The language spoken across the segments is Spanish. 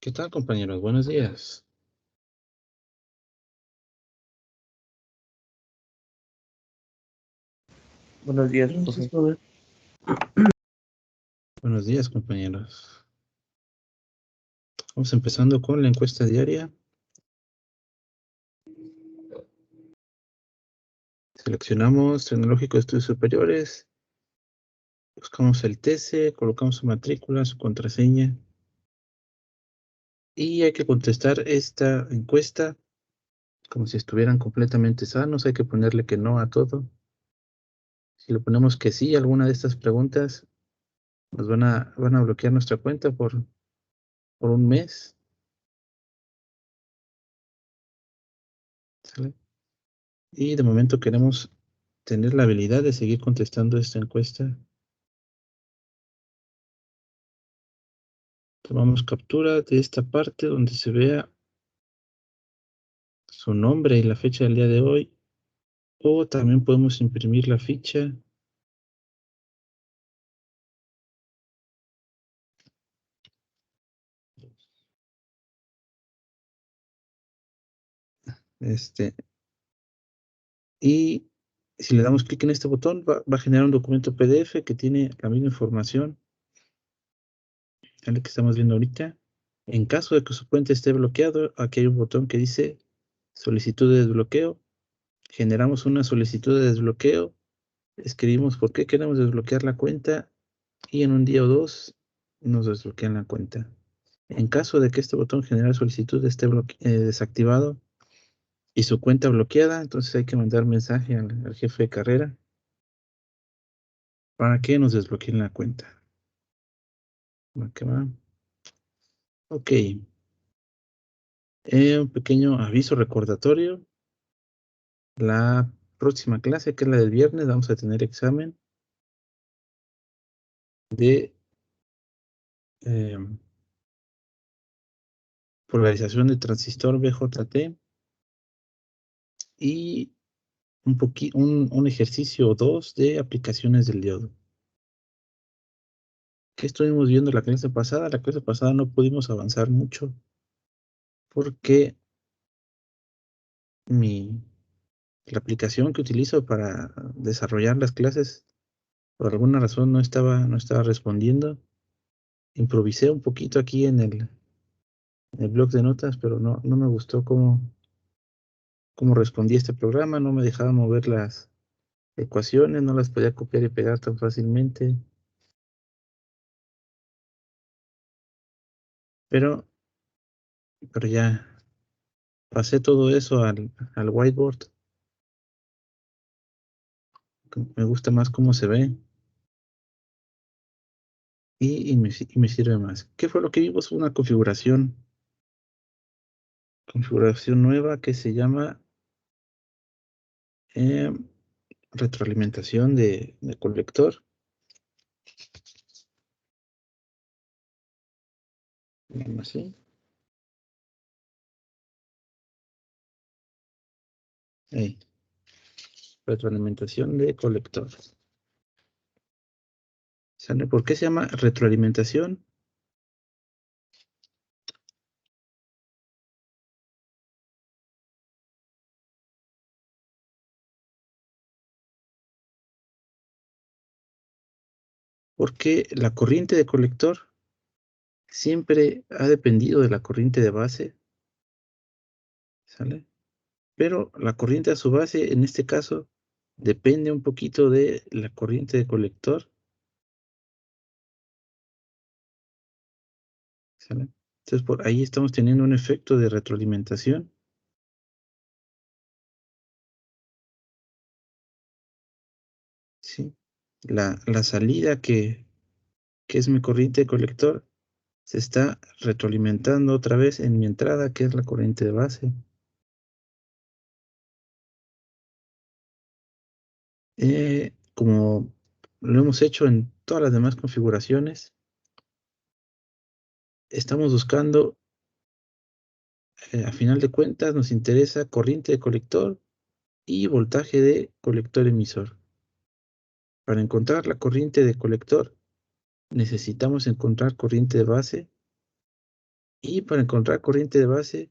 ¿Qué tal, compañeros? Buenos días. Buenos días, profe. Buenos días, compañeros. Vamos empezando con la encuesta diaria. Seleccionamos Tecnológico de Estudios Superiores. Buscamos el TC, colocamos su matrícula, su contraseña. Y hay que contestar esta encuesta como si estuvieran completamente sanos. Hay que ponerle que no a todo. Si le ponemos que sí a alguna de estas preguntas, nos van a bloquear nuestra cuenta por un mes. ¿Sale? Y de momento queremos tener la habilidad de seguir contestando esta encuesta. Tomamos captura de esta parte donde se vea su nombre y la fecha del día de hoy, o también podemos imprimir la ficha. Y si le damos clic en este botón, va a generar un documento PDF que tiene la misma información, el que estamos viendo ahorita. En caso de que su cuenta esté bloqueado, aquí hay un botón que dice solicitud de desbloqueo. Generamos una solicitud de desbloqueo, escribimos por qué queremos desbloquear la cuenta y en un día o dos nos desbloquean la cuenta. En caso de que este botón generar solicitud esté desactivado y su cuenta bloqueada, entonces hay que mandar mensaje al jefe de carrera para que nos desbloqueen la cuenta. ¿Va que va? Ok. Un pequeño aviso recordatorio. La próxima clase, que es la del viernes, vamos a tener examen de polarización de transistor BJT y un ejercicio o dos de aplicaciones del diodo. ¿Qué estuvimos viendo la clase pasada? La clase pasada no pudimos avanzar mucho porque la aplicación que utilizo para desarrollar las clases, por alguna razón no estaba respondiendo. Improvisé un poquito aquí en el blog de notas, pero no me gustó cómo respondía este programa. No me dejaba mover las ecuaciones, no las podía copiar y pegar tan fácilmente. Pero ya pasé todo eso al whiteboard. Me gusta más cómo se ve y me sirve más. ¿Qué fue lo que vimos? Una configuración nueva que se llama eh, retroalimentación de colector. Así. Ahí. Retroalimentación de colector. ¿Sale? ¿Por qué se llama retroalimentación? Porque la corriente de colector siempre ha dependido de la corriente de base. ¿Sale? Pero la corriente a su base, en este caso, depende un poquito de la corriente de colector. ¿Sale? Entonces, por ahí estamos teniendo un efecto de retroalimentación. ¿Sí? La salida que es mi corriente de colector se está retroalimentando otra vez en mi entrada, que es la corriente de base. Como lo hemos hecho en todas las demás configuraciones, estamos buscando, a final de cuentas, nos interesa corriente de colector y voltaje de colector emisor. Para encontrar la corriente de colector, necesitamos encontrar corriente de base Y para encontrar corriente de base,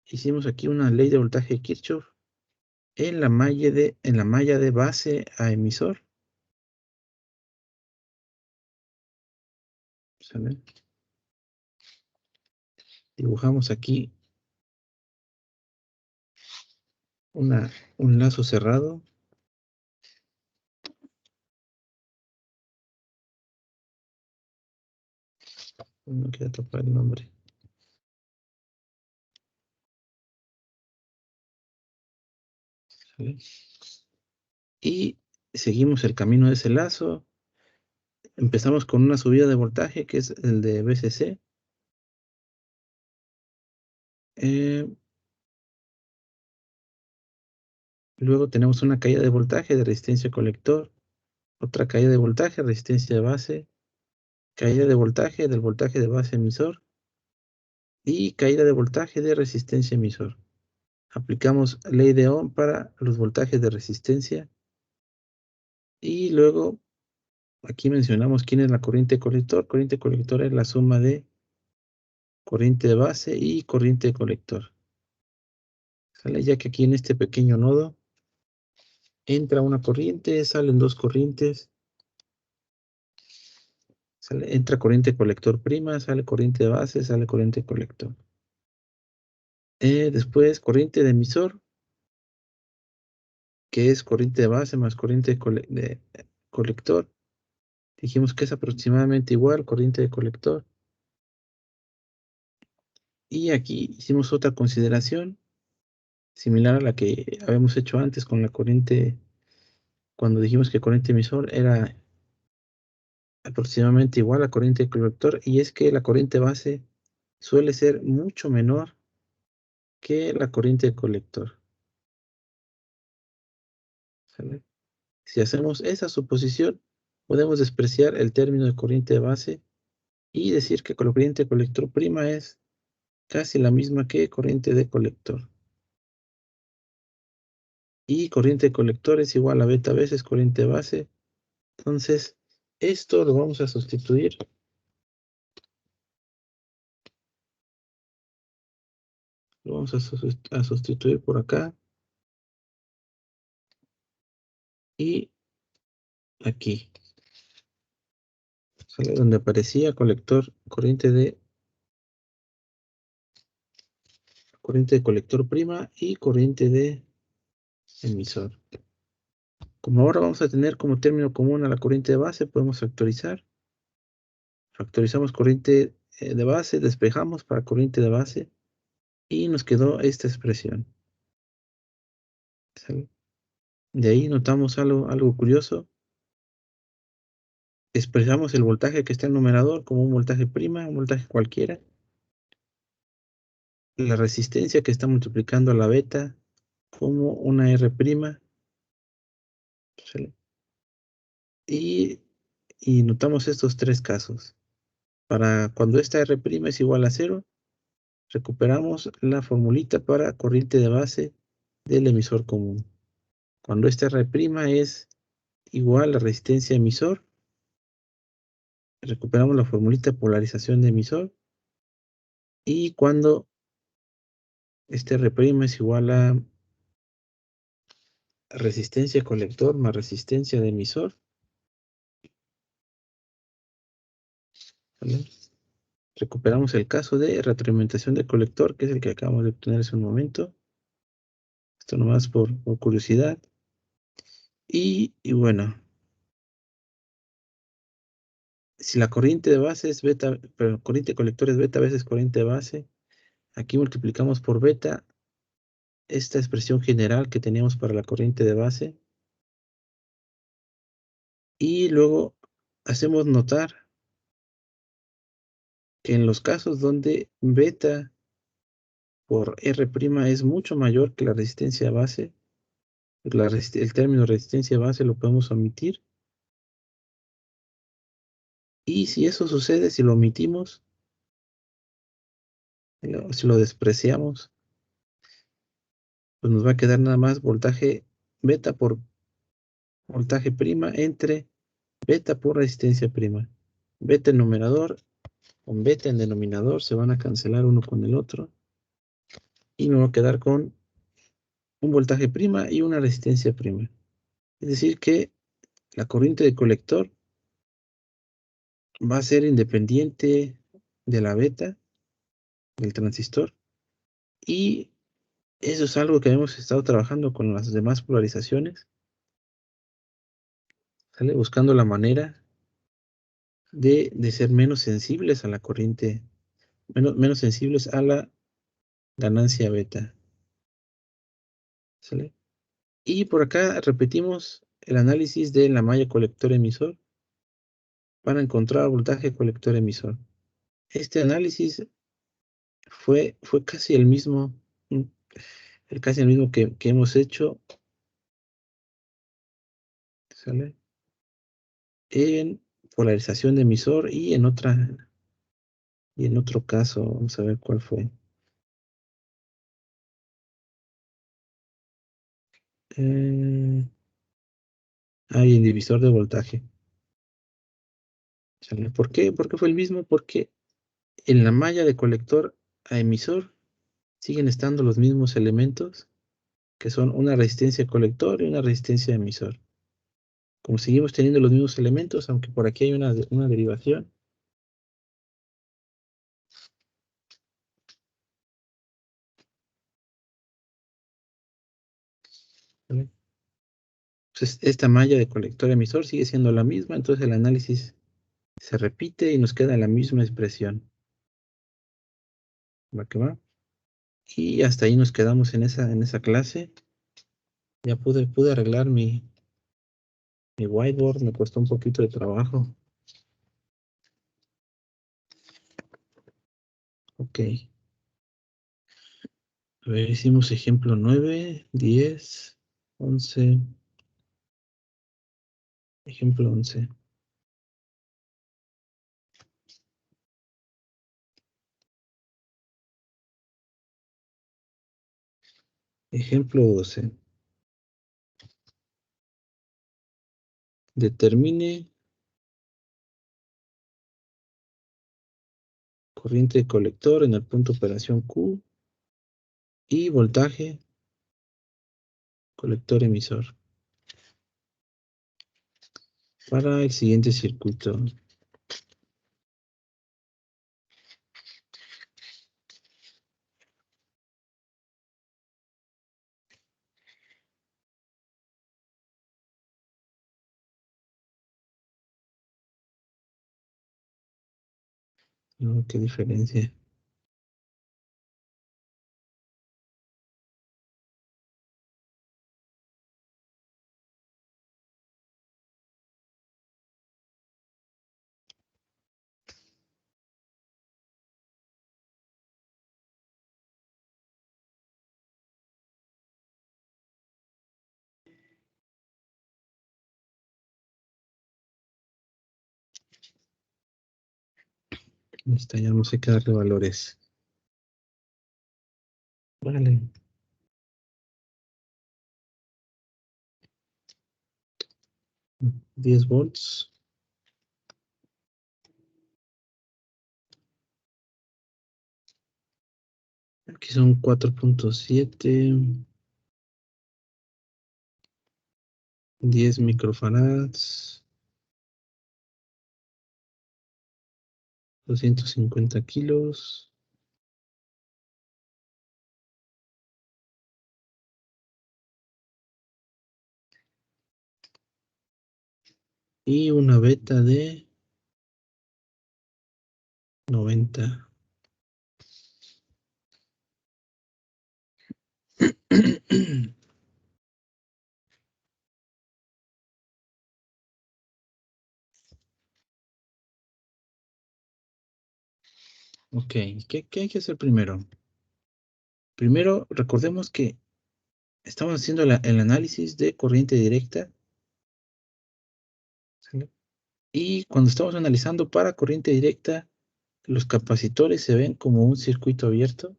hicimos aquí una ley de voltaje de Kirchhoff en la malla de base a emisor. ¿Sale? Dibujamos aquí un lazo cerrado. No quiero tapar el nombre. ¿Sale? Y seguimos el camino de ese lazo. Empezamos con una subida de voltaje, que es el de VCC. Luego tenemos una caída de voltaje de resistencia colector, otra caída de voltaje, resistencia de base, caída de voltaje del voltaje de base emisor y caída de voltaje de resistencia emisor. Aplicamos ley de Ohm para los voltajes de resistencia y luego aquí mencionamos quién es la corriente colector. Corriente colector es la suma de corriente de base y corriente de colector. ¿Sale? Ya que aquí en este pequeño nodo entra una corriente, salen dos corrientes, entra corriente colector prima, sale corriente de base, sale corriente colector. Después corriente de emisor, que es corriente de base más corriente de colector. Dijimos que es aproximadamente igual corriente de colector. Y aquí hicimos otra consideración similar a la que habíamos hecho antes con la corriente, cuando dijimos que corriente emisor era aproximadamente igual a corriente de colector, y es que la corriente base suele ser mucho menor que la corriente de colector. ¿Sale? Si hacemos esa suposición, podemos despreciar el término de corriente de base y decir que corriente de colector prima es casi la misma que corriente de colector. Y corriente de colector es igual a beta veces corriente de base. Entonces, esto lo vamos a sustituir. Lo vamos a sustituir por acá. Y aquí. ¿Sale? Donde aparecía colector, corriente de colector prima y corriente de emisor. Como ahora vamos a tener como término común a la corriente de base, podemos factorizar. Factorizamos corriente de base, despejamos para corriente de base y nos quedó esta expresión. ¿Sale? De ahí notamos algo curioso. Expresamos el voltaje que está en el numerador como un voltaje prima, un voltaje cualquiera. La resistencia que está multiplicando a la beta como una R prima. ¿Sale? Y notamos estos tres casos. Para cuando esta R' es igual a 0, recuperamos la formulita para corriente de base del emisor común. Cuando esta R' es igual a resistencia emisor, recuperamos la formulita de polarización de emisor. Y cuando este R' es igual a resistencia colector más resistencia de emisor, ¿vale? Recuperamos el caso de retroalimentación del colector, que es el que acabamos de obtener hace un momento. Esto nomás por curiosidad. Y bueno, si la corriente de base es beta, pero corriente de colector es beta veces corriente de base, aquí multiplicamos por beta esta expresión general que teníamos para la corriente de base. Y luego hacemos notar que en los casos donde beta por R' es mucho mayor que la resistencia base, el término resistencia base lo podemos omitir. Y si eso sucede, si lo omitimos, si lo despreciamos, pues nos va a quedar nada más voltaje beta por voltaje prima entre beta por resistencia prima. Beta en numerador con beta en denominador, se van a cancelar uno con el otro. Y me voy a quedar con un voltaje prima y una resistencia prima. Es decir que la corriente de colector va a ser independiente de la beta del transistor. Y eso es algo que hemos estado trabajando con las demás polarizaciones, ¿sale? Buscando la manera de ser menos sensibles a la corriente, menos sensibles a la ganancia beta, ¿sale? Y por acá repetimos el análisis de la malla colector emisor para encontrar voltaje colector emisor. Este análisis fue casi el mismo, casi el mismo que hemos hecho, ¿sale? En polarización de emisor y en otro caso, vamos a ver cuál fue. Y en divisor de voltaje. ¿Sale? ¿Por qué? ¿Por qué fue el mismo? Porque en la malla de colector a emisor siguen estando los mismos elementos, que son una resistencia colector y una resistencia emisor. Como seguimos teniendo los mismos elementos, aunque por aquí hay una derivación, ¿vale? Entonces, esta malla de colector emisor sigue siendo la misma, entonces el análisis se repite y nos queda la misma expresión. ¿Va que va? Y hasta ahí nos quedamos en esa clase. Ya pude arreglar mi whiteboard, me costó un poquito de trabajo. Ok. A ver, hicimos ejemplo 9, 10, 11. Ejemplo 11. Ejemplo 12. Determine corriente de colector en el punto de operación Q y voltaje colector emisor para el siguiente circuito. No, qué diferencia. Esta ya no sé qué darle valores. Vale. 10 volts. Aquí son 4.7. 10 microfarads. 250 kilos. Y una beta de 90. Ok, ¿qué hay que hacer primero? Primero, recordemos que estamos haciendo el análisis de corriente directa, ¿sale? Y cuando estamos analizando para corriente directa, los capacitores se ven como un circuito abierto,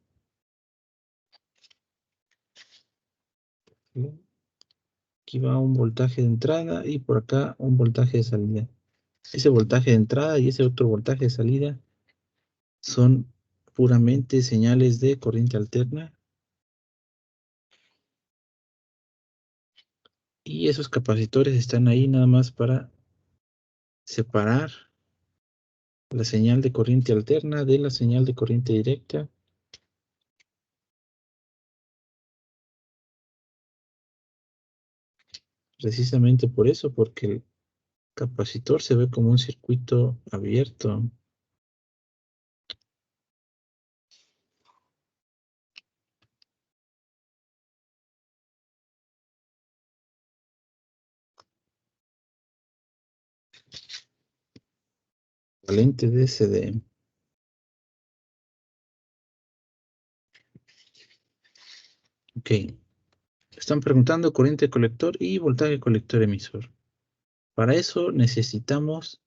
¿sí? Aquí va un voltaje de entrada y por acá un voltaje de salida. Ese voltaje de entrada y ese otro voltaje de salida son puramente señales de corriente alterna. Y esos capacitores están ahí nada más para separar la señal de corriente alterna de la señal de corriente directa. Precisamente por eso, porque el capacitor se ve como un circuito abierto. Valente DCD. Ok. Están preguntando corriente colector y voltaje colector emisor. Para eso necesitamos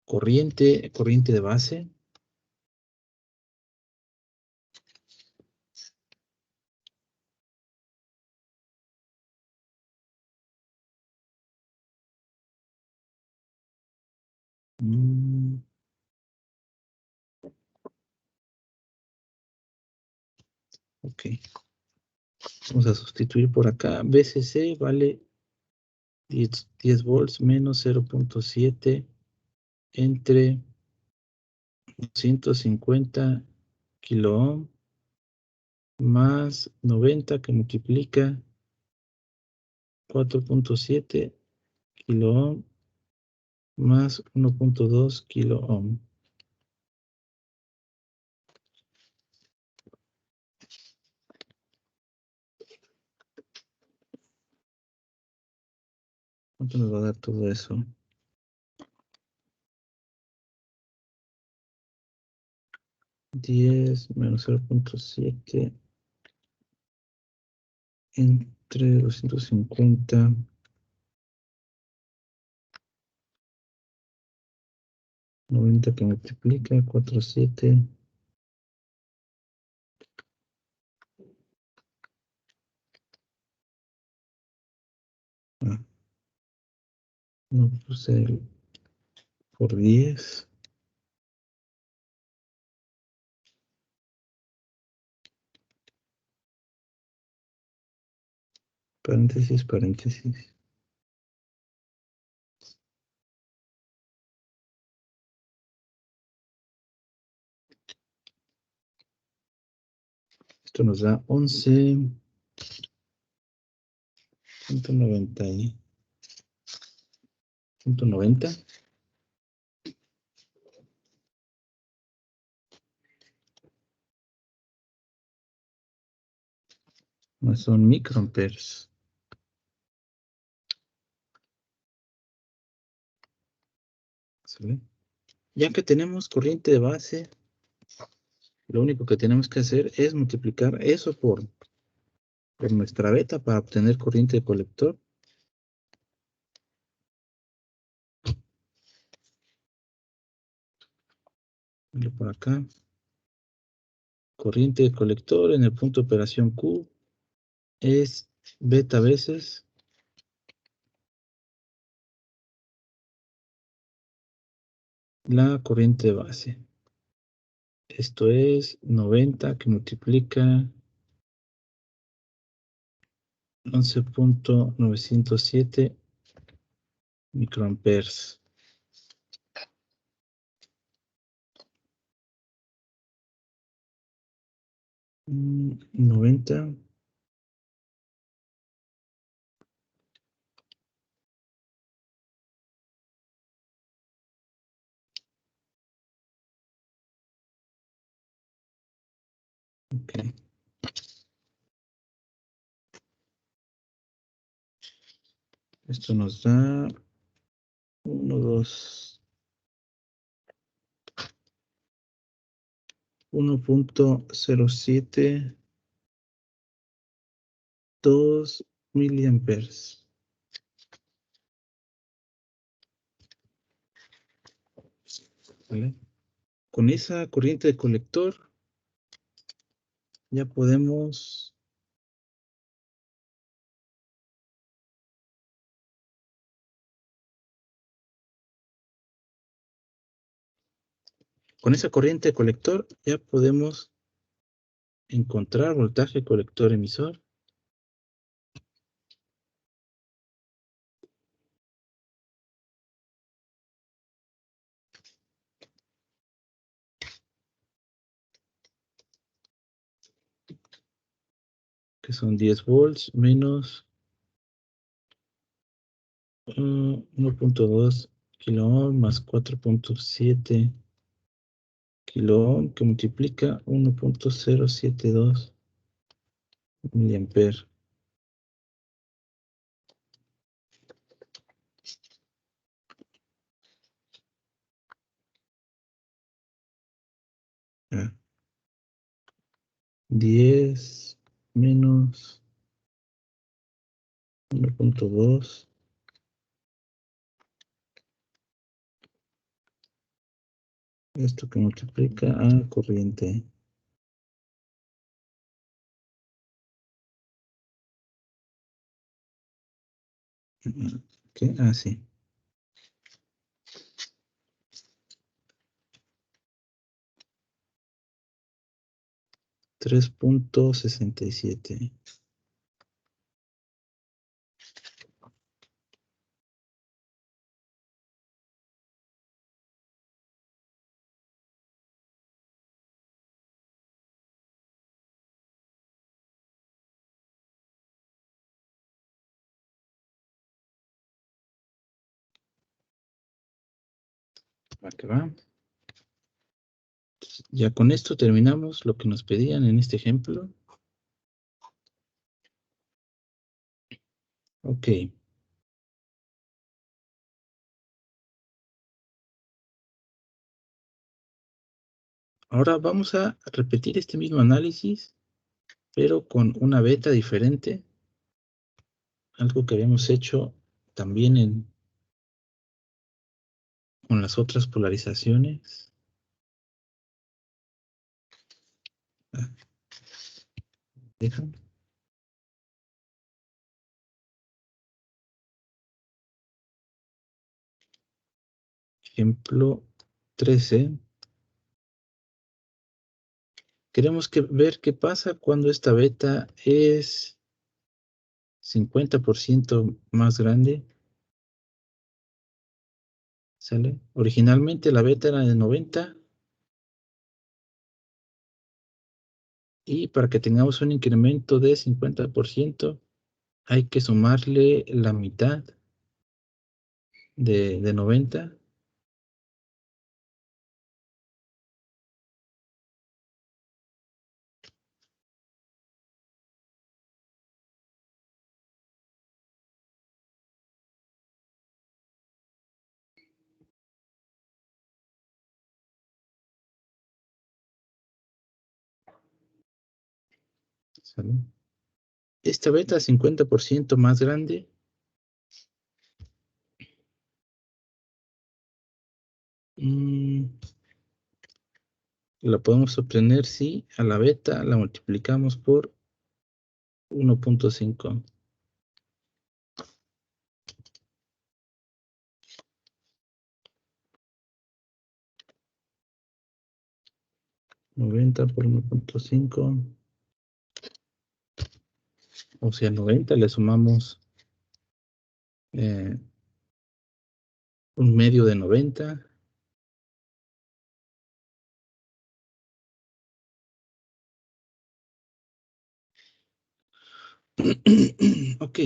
corriente de base. Mm, ok. Vamos a sustituir por acá. VCC vale 10 volts menos 0.7 entre 250 kilo ohm más 90 que multiplica 4.7 kilo ohm más 1.2 kilo ohm. ¿Cuánto nos va a dar todo eso? 10 menos 0.7 entre 250, 90 que multiplica 4.7. Ah, no puse por 10. Paréntesis, paréntesis. Esto nos da 11.90 y 190. No son microamperes. ¿Sale? Ya que tenemos corriente de base, lo único que tenemos que hacer es multiplicar eso por nuestra beta para obtener corriente de colector. Vale, por acá. Corriente de colector en el punto de operación Q es beta veces la corriente de base. Esto es 90 que multiplica 11.907 microamperes. 90. Ok. Esto nos da 1, 2, 1.072 miliamperes. ¿Vale? Con esa corriente de colector ya podemos Con esa corriente de colector ya podemos encontrar voltaje colector emisor. Que son 10 volts menos 1.2 kilo ohm más 4.7 kilo ohm que multiplica 1.072 miliamper. Ah, 10 menos 1.2. Esto que multiplica a corriente. ¿Qué? Ah, sí. 3.67. Va que va. Ya con esto terminamos lo que nos pedían en este ejemplo. Ok. Ahora vamos a repetir este mismo análisis, pero con una beta diferente. Algo que habíamos hecho también con las otras polarizaciones. Ah, deja. Ejemplo 13. Queremos ver qué pasa cuando esta beta es 50% más grande. ¿Sale? Originalmente la beta era de 90 y para que tengamos un incremento de 50% hay que sumarle la mitad de 90. ¿Sale? Esta beta 50% más grande la podemos obtener si a la beta la multiplicamos por 1.5. 90 por 1.5. O sea, 90 le sumamos un medio de 90. Ok,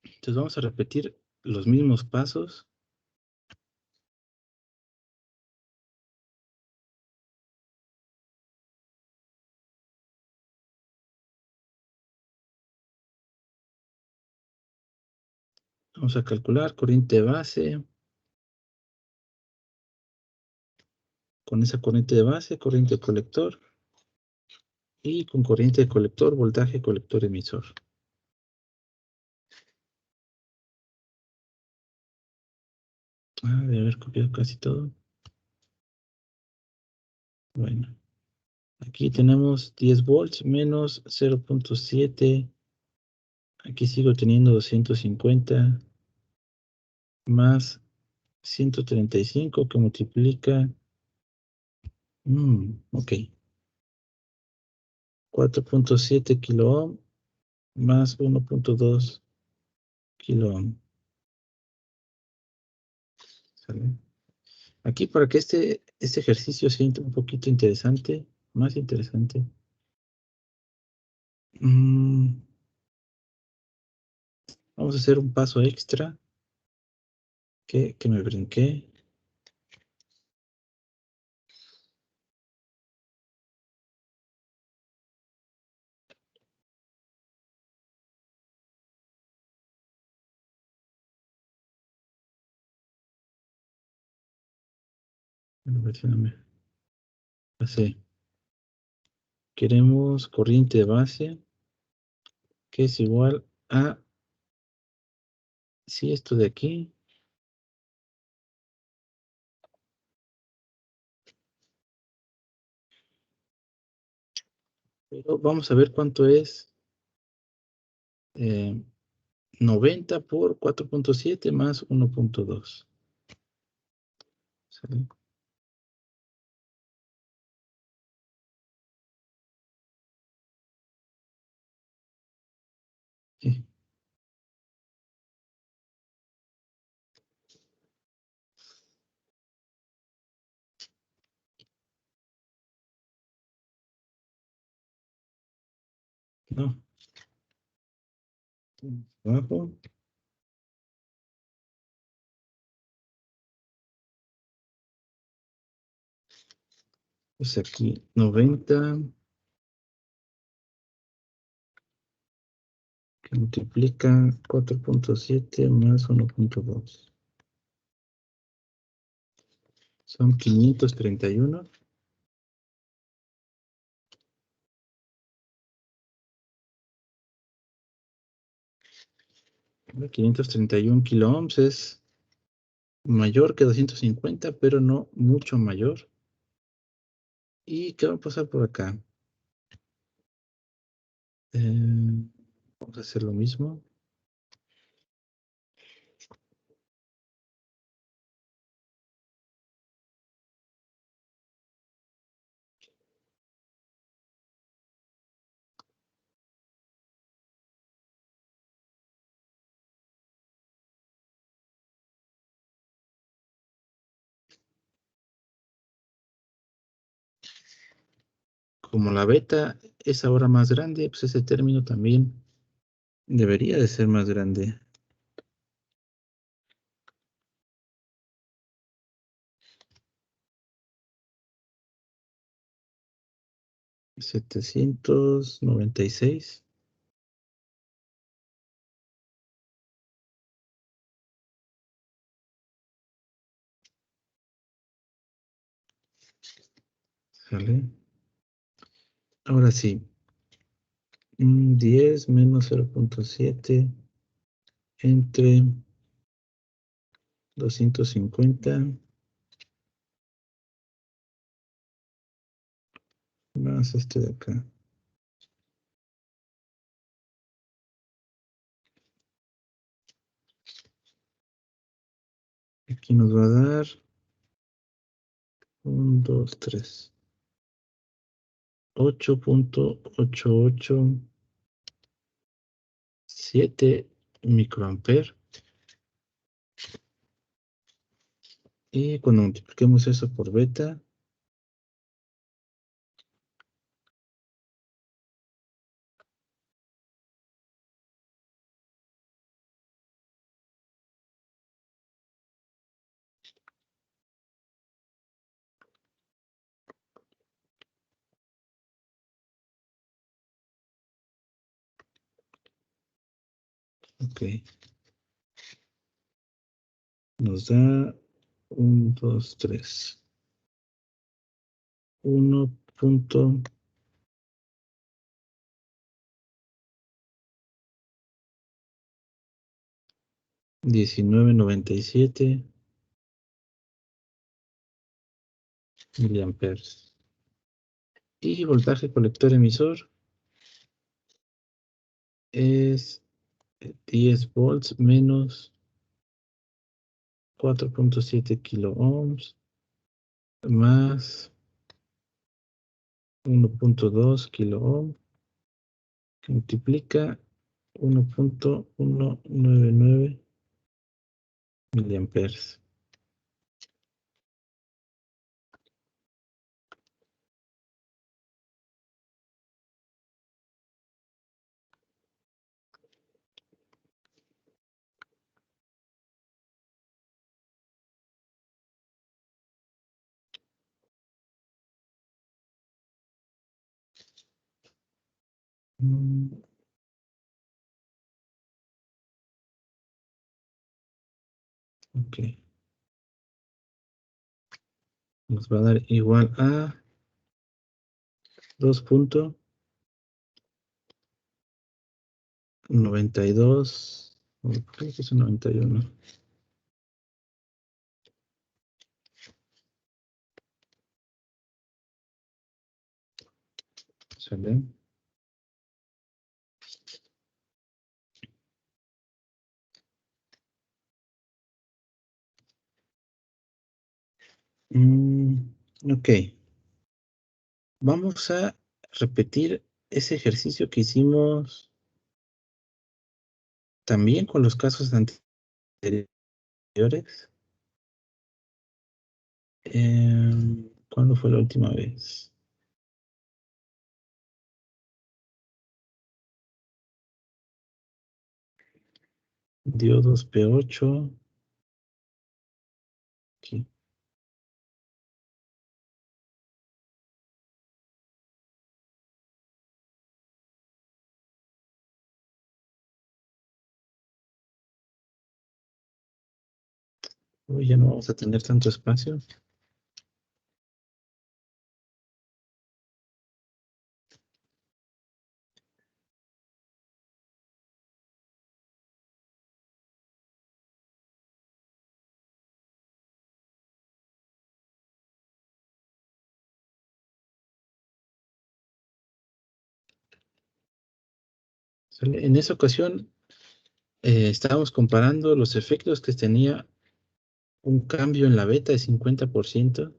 entonces vamos a repetir los mismos pasos. Vamos a calcular corriente de base. Con esa corriente de base, corriente de colector. Y con corriente de colector, voltaje colector emisor. De haber copiado casi todo. Bueno, aquí tenemos 10 volts menos 0.7. Aquí sigo teniendo 250 más 135 que multiplica Ok. 4.7 kilo ohm más 1.2 kilo ohm. ¿Sale? Aquí para que este ejercicio sea un poquito interesante, más interesante, mm, vamos a hacer un paso extra que me brinqué. A ver si no me pasé. Queremos corriente de base que es igual a, si esto de aquí, pero vamos a ver cuánto es 90 por 4.7 más 1.2. ¿Sale? Sí, no, abajo, pues aquí 90 que multiplica 4.7 más 1.2. Son 531. 531 kilo ohms es mayor que 250, pero no mucho mayor. ¿Y qué va a pasar por acá? Vamos a hacer lo mismo. Como la beta es ahora más grande, pues ese término también debería de ser más grande. 796. ¿Sale? Ahora sí. 10 menos 0.7 entre 250 más este de acá. Aquí nos va a dar 1, 2, 3. 8.887 microamperes. Y cuando multipliquemos eso por beta, ok, nos da 1, 2, 3. 1.1997 miliamperes. Y voltaje colector emisor es 10 volts menos 4.7 kilo ohms más 1.2 kilo ohm que multiplica 1.199 miliamperes. Mm, ok. Nos va a dar igual a 2.92. Creo que es 91. ¿Sale? Mm, ok. Vamos a repetir ese ejercicio que hicimos también con los casos anteriores. ¿Cuándo fue la última vez? Diodos P8. Aquí. Uy, ya no vamos a tener tanto espacio. ¿Sale? En esa ocasión estábamos comparando los efectos que tenía un cambio en la beta de 50%,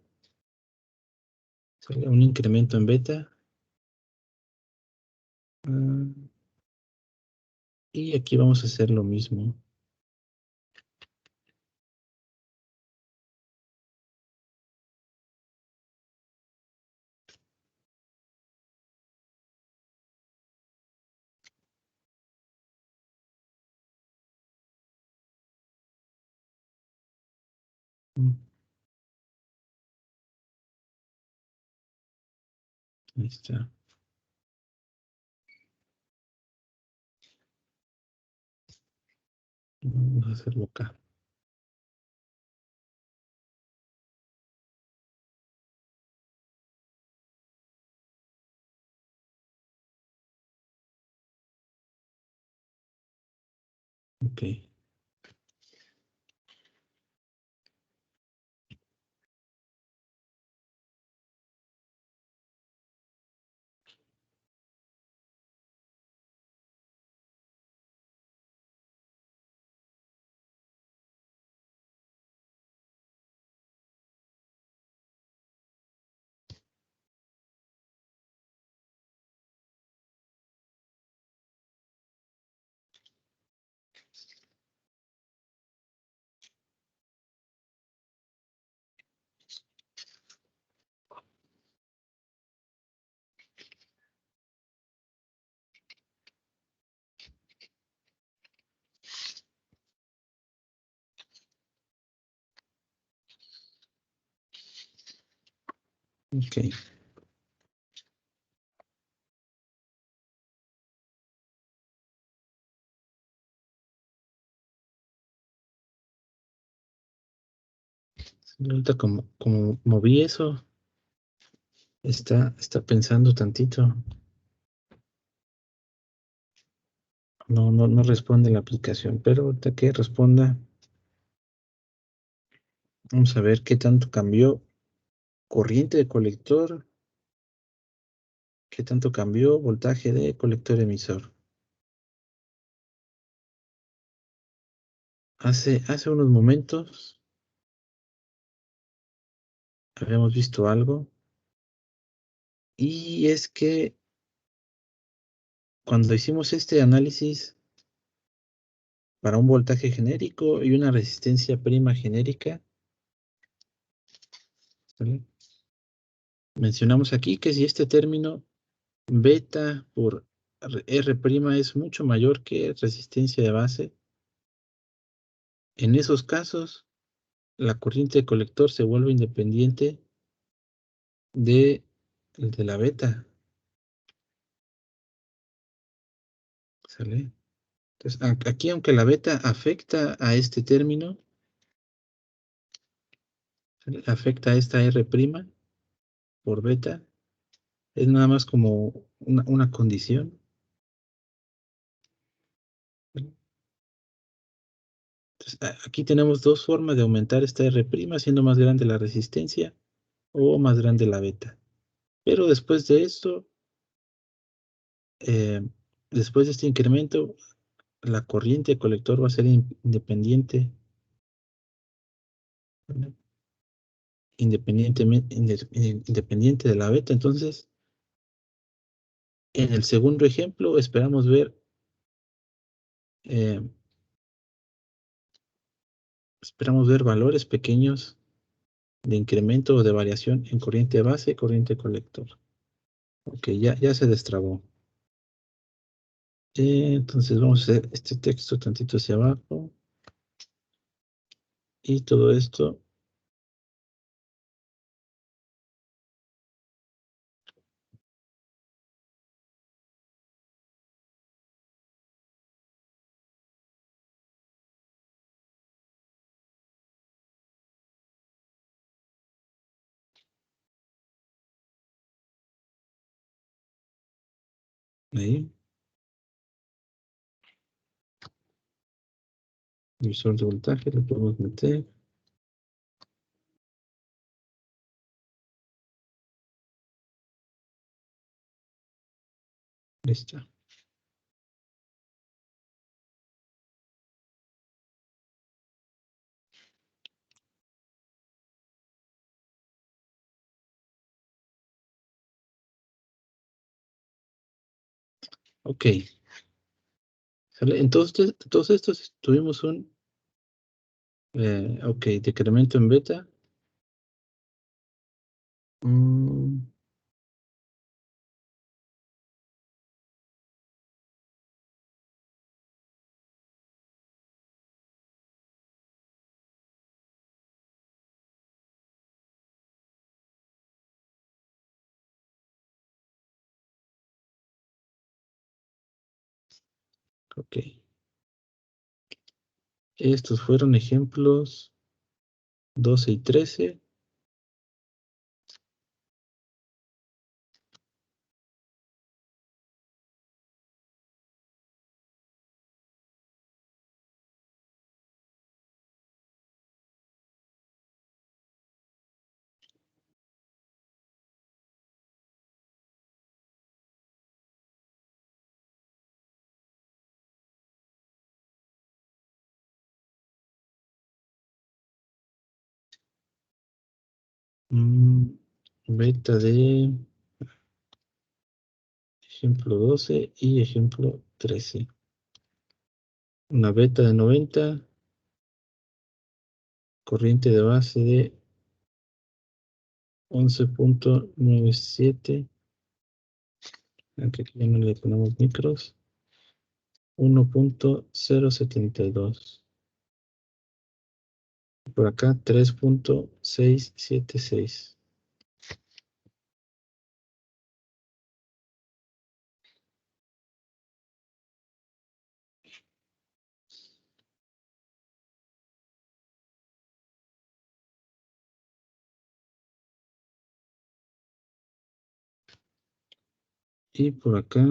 ¿sale? Un incremento en beta. Ah, y aquí vamos a hacer lo mismo. Mm, ahí está. Vamos a hacerlo acá. Ok. Ok. Ahorita como moví eso, está pensando tantito. No responde la aplicación, pero ahorita que responda, vamos a ver qué tanto cambió corriente de colector, qué tanto cambió voltaje de colector emisor. Hace unos momentos habíamos visto algo Y es que cuando hicimos este análisis para un voltaje genérico y una resistencia prima genérica, ¿sale? Mencionamos aquí que si este término beta por R' es mucho mayor que resistencia de base, en esos casos la corriente de colector se vuelve independiente de, de la beta, ¿sale? Entonces, aquí aunque la beta afecta a este término, ¿sale? Afecta a esta R' por beta, es nada más como una condición, ¿vale? Entonces, aquí tenemos dos formas de aumentar esta R', haciendo más grande la resistencia o más grande la beta. Pero después de esto, eh, después de este incremento, la corriente de colector va a ser independiente, ¿vale? Independiente de la beta. Entonces, en el segundo ejemplo, eh, esperamos ver valores pequeños de incremento o de variación en corriente base y corriente colector. Ok, ya se destrabó. Entonces vamos a hacer este texto tantito hacia abajo y todo esto. Ahí, divisor de voltaje, lo podemos meter. Listo. Ok. ¿Sale? Entonces, todos estos tuvimos ok, decremento en beta. Mm, ok. Estos fueron ejemplos 12 y 13. Mm, beta de ejemplo 12 y ejemplo 13. Una beta de 90, corriente de base de 11.97, aunque aquí ya no le ponemos micros, 1.072. Por acá 3.676. Y por acá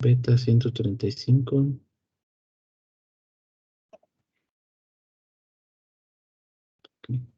beta 135. Ok.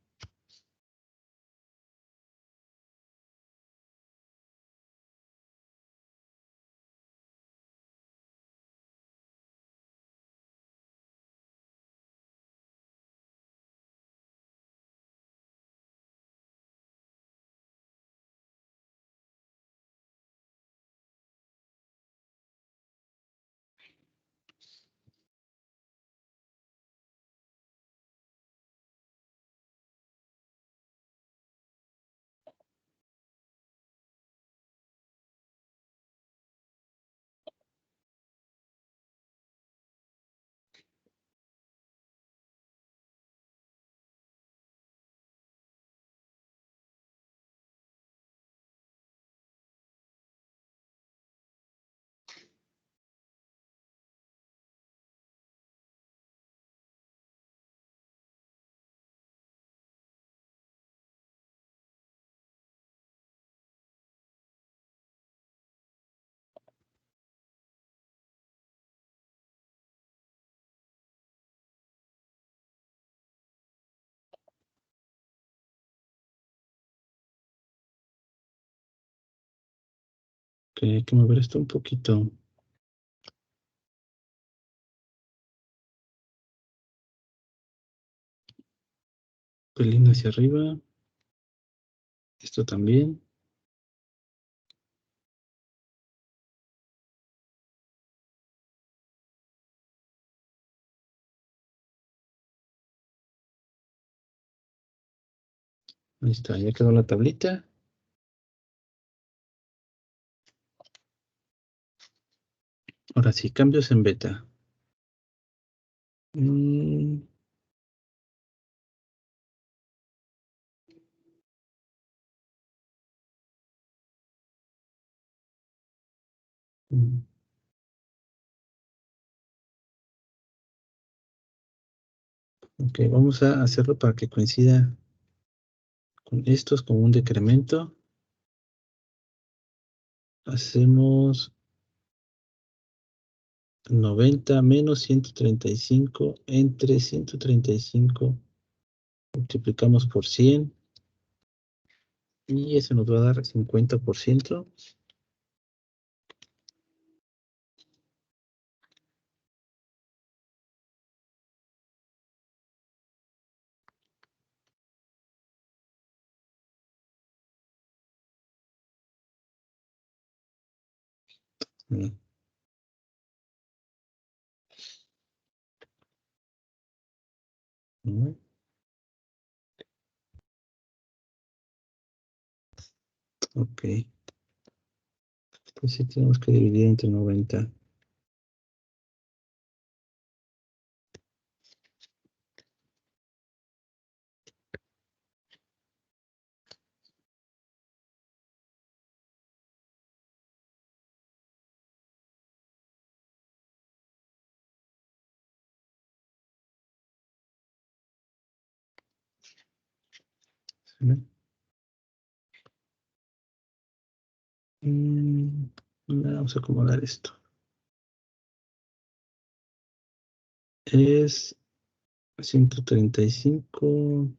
Que hay que mover esto un poquito. Pelín hacia arriba. Esto también. Ahí está, ya quedó la tablita. Ahora sí, cambios en beta. Mm, mm, ok, vamos a hacerlo para que coincida con estos, con un decremento. Hacemos 90 menos 135 entre 135. Multiplicamos por 100 y eso nos va a dar 50%. Mm, mm, ok, pues sí tenemos que dividir entre 90. ¿Sale? Mm, vamos a acomodar esto. Es 135.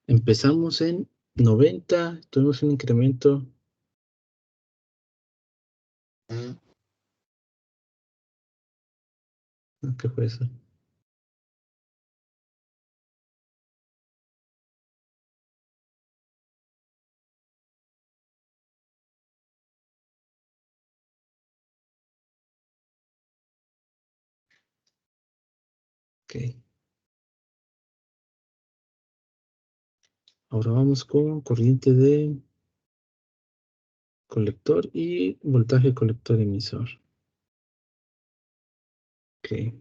Empezamos en 90, tuvimos un incremento. ¿Qué fue eso? Ok. Ahora vamos con corriente de colector y voltaje colector emisor. Ok.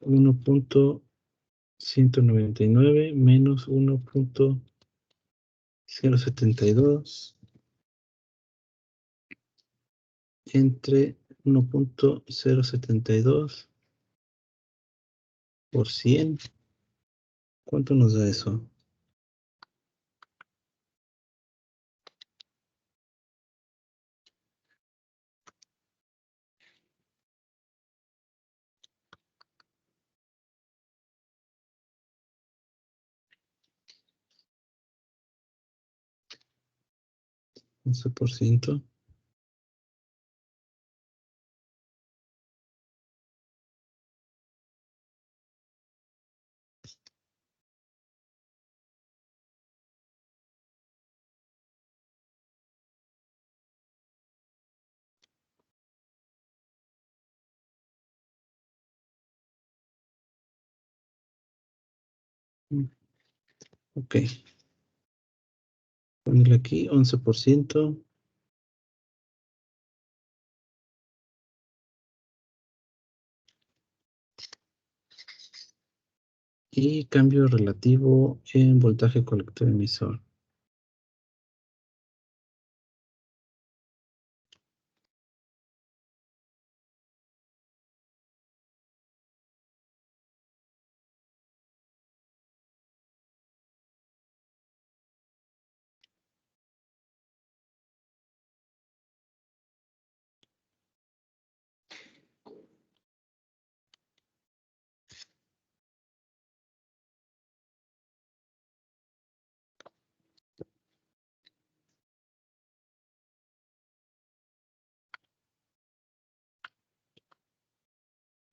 1.199 menos 1.072 entre 1.072 por 100. ¿Cuánto nos da eso? 11%. Ok. Ponerle aquí 11%. Y cambio relativo en voltaje colector emisor.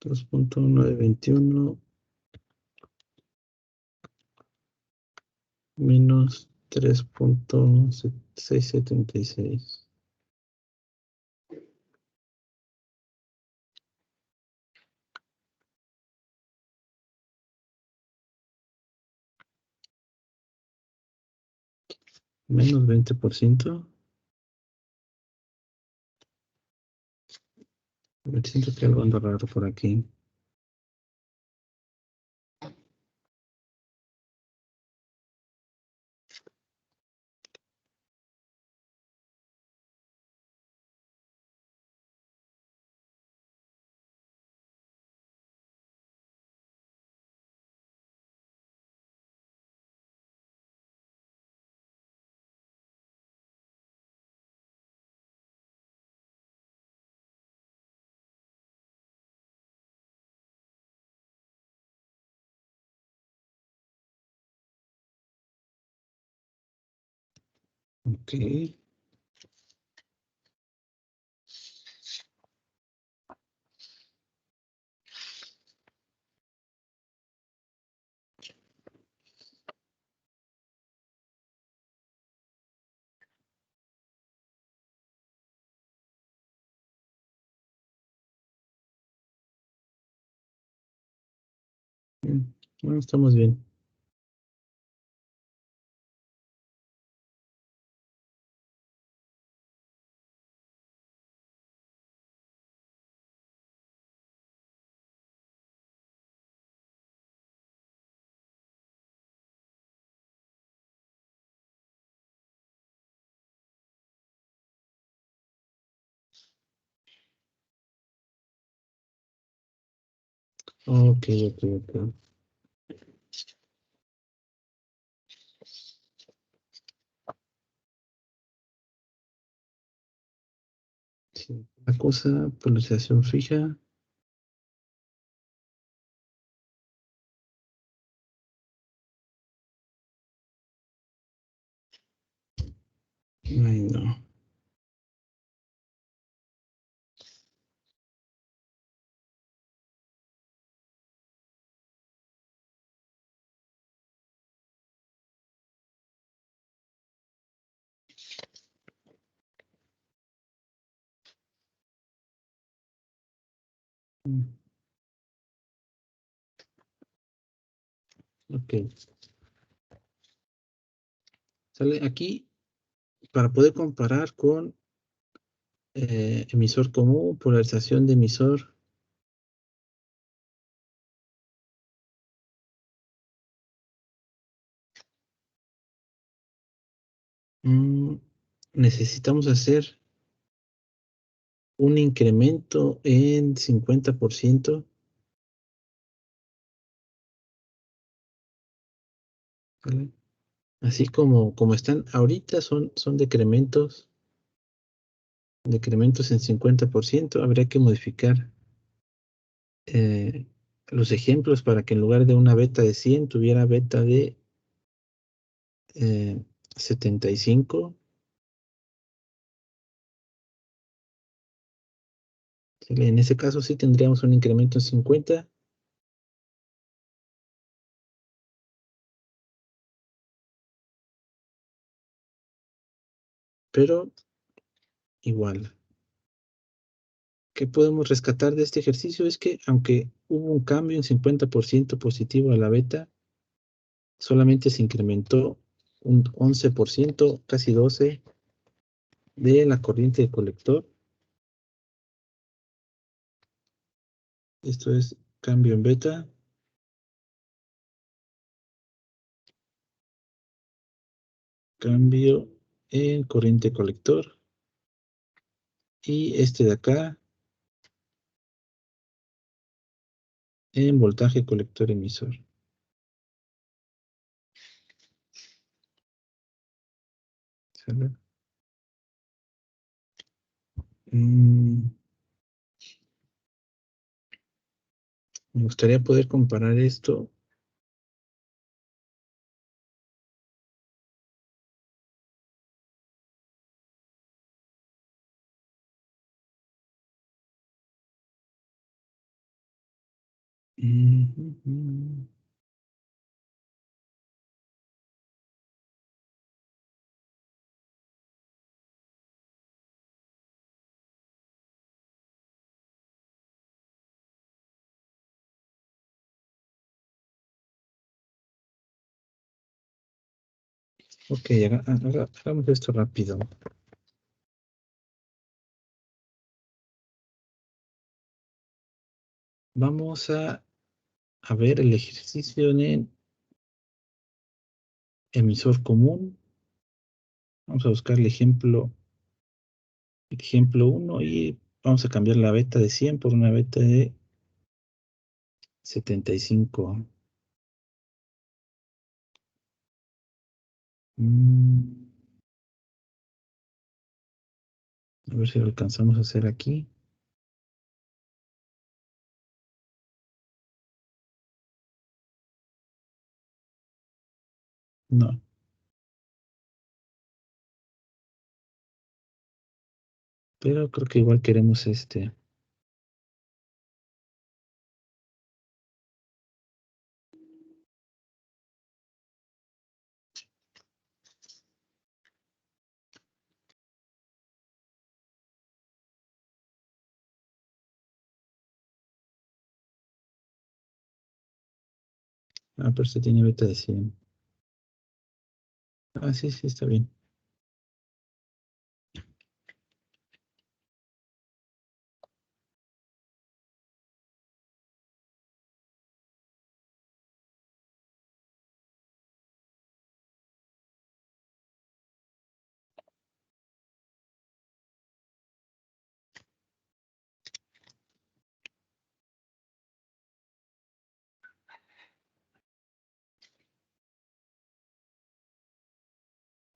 2.1 de 21 menos 3.676. Menos 20%. Me siento que algo anda raro por aquí. Ok. Bueno, estamos bien. Ok, ok, ok. Sí. La cosa, polarización fija. Ay, no. Ok. Sale aquí para poder comparar con emisor común, polarización de emisor. Mm, necesitamos hacer un incremento en 50%. ¿Vale? Así como están ahorita, son decrementos en 50%. Habría que modificar eh, los ejemplos para que en lugar de una beta de 100 tuviera beta de 75. En ese caso sí tendríamos un incremento en 50, pero igual. ¿Qué podemos rescatar de este ejercicio? Es que aunque hubo un cambio en 50% positivo a la beta, solamente se incrementó un 11%, casi 12%, de la corriente de colector. Esto es cambio en beta, cambio en corriente colector, y este de acá en voltaje colector emisor. ¿Sale? Mm, me gustaría poder comparar esto. Ujú. Ok, hagamos esto rápido. Vamos a ver el ejercicio en emisor común. Vamos a buscar el ejemplo uno y vamos a cambiar la beta de 100 por una beta de 75. Mm, a ver si lo alcanzamos a hacer aquí. No, pero creo que igual queremos Ah, pero este tiene beta de 100. Ah, sí, sí, está bien.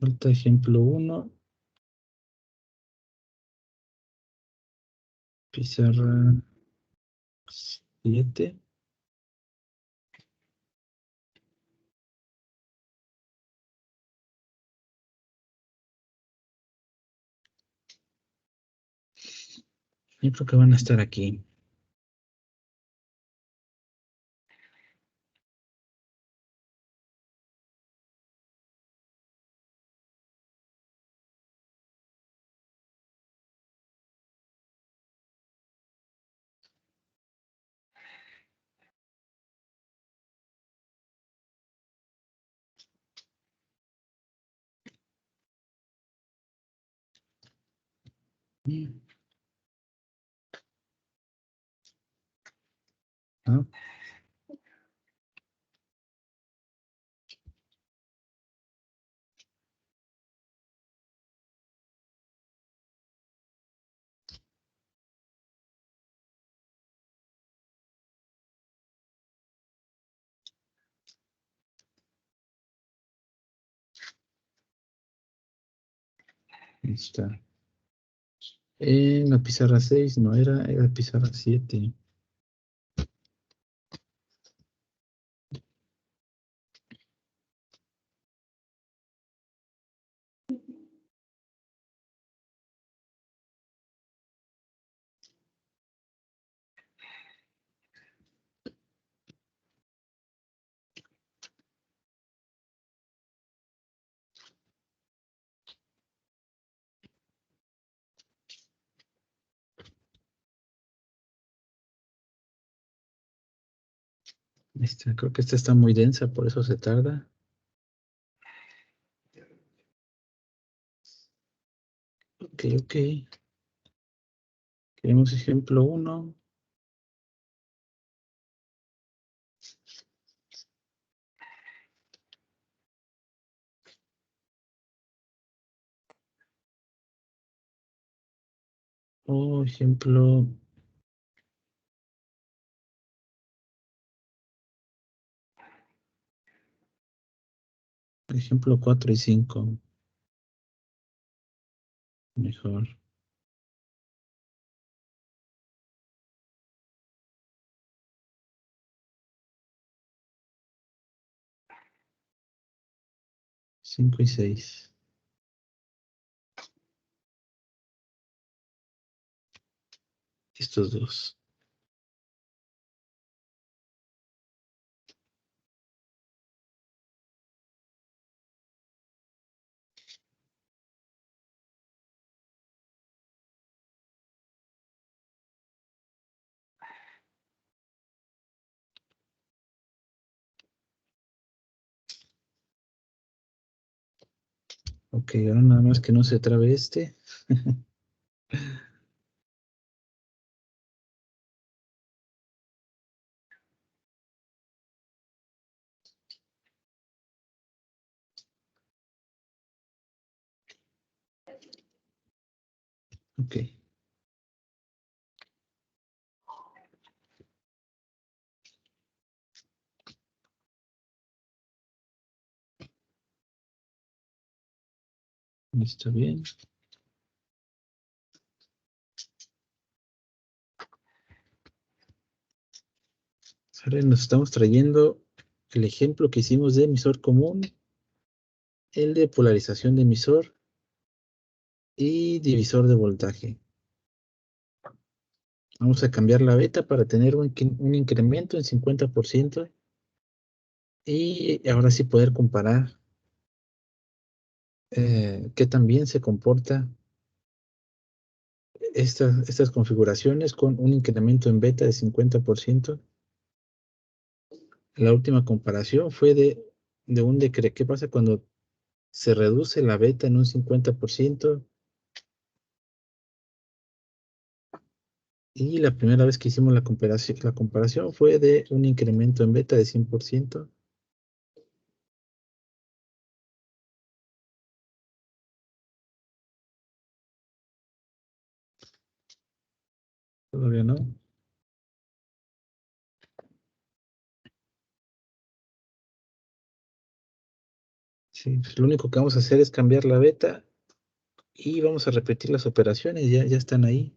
Falta ejemplo uno, pizarra 7. Yo creo que van a estar aquí. Mm, ah, ahí está. En la pizarra 6 no era pizarra 7. Creo que esta está muy densa, por eso se tarda. Ok, ok. Queremos ejemplo uno. O ejemplo 4 y 5. Mejor. 5 y 6. Estos dos. Ok, ahora nada más que no se trabe este. Ok, está bien. Ahora nos estamos trayendo el ejemplo que hicimos de emisor común, el de polarización de emisor y divisor de voltaje. Vamos a cambiar la beta para tener un incremento en 50% y ahora sí poder comparar qué tan bien se comporta estas configuraciones con un incremento en beta de 50%. La última comparación fue de un decreto. ¿Qué pasa cuando se reduce la beta en un 50%? Y la primera vez que hicimos la comparación fue de un incremento en beta de 100%. Todavía no. Sí, pues lo único que vamos a hacer es cambiar la beta y vamos a repetir las operaciones. Ya están ahí.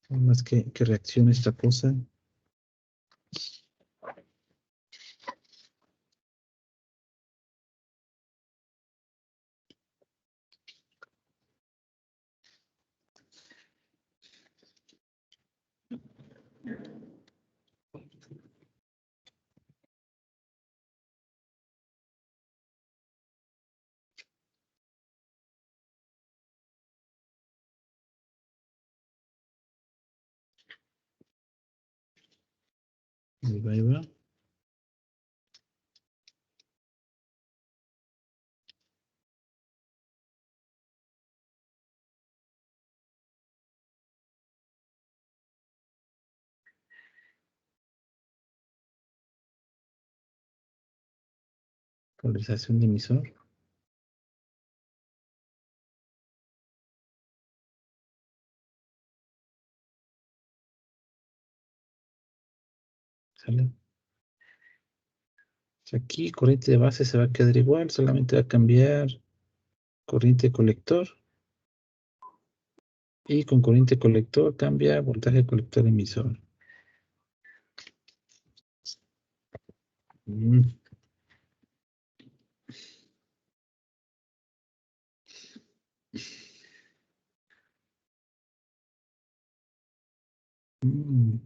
Nada más que reaccione esta cosa. Ahí va, ahí va. Polarización de emisor. ¿Sale? Aquí corriente de base se va a quedar igual, solamente va a cambiar corriente colector y con corriente colector cambia voltaje colector emisor. Mm, mm,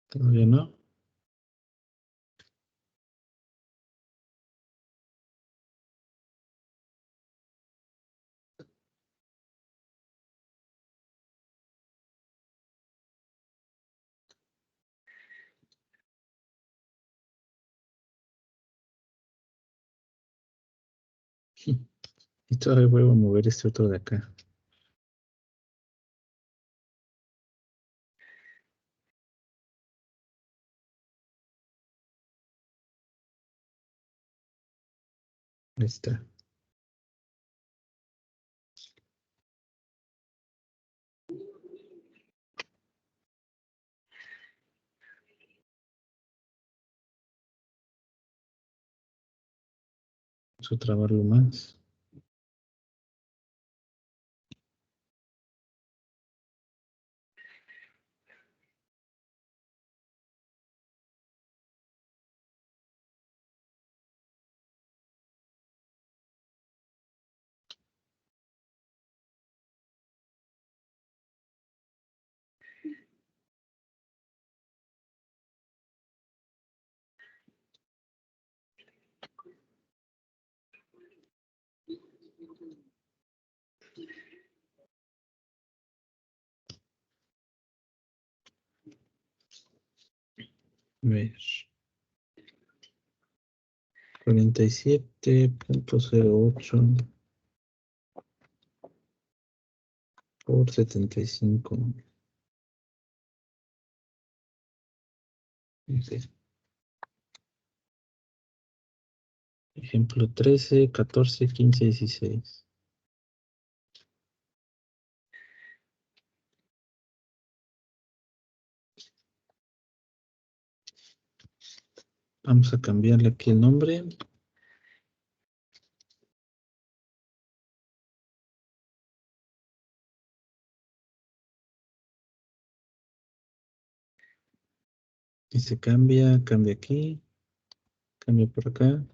Todavía no. Y todavía vuelvo a mover este otro de acá. Ahí está. Vamos a trabarlo más. A ver. 47.08 por 75. Ok. Ejemplo 13, 14, 15, 16. Vamos a cambiarle aquí el nombre. Y se cambia aquí, cambia por acá,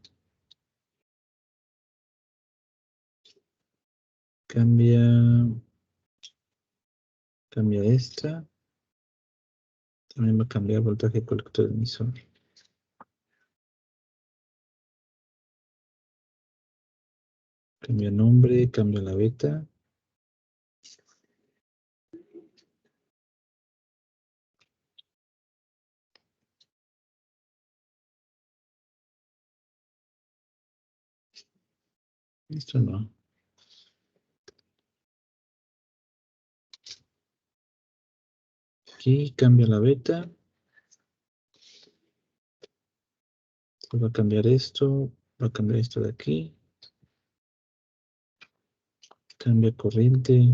cambia, cambia esta. También va a cambiar voltaje colector emisor. Cambia nombre, cambia la beta. Esto no. Aquí cambia la beta. Va a cambiar esto. Va a cambiar esto de aquí. Cambia corriente.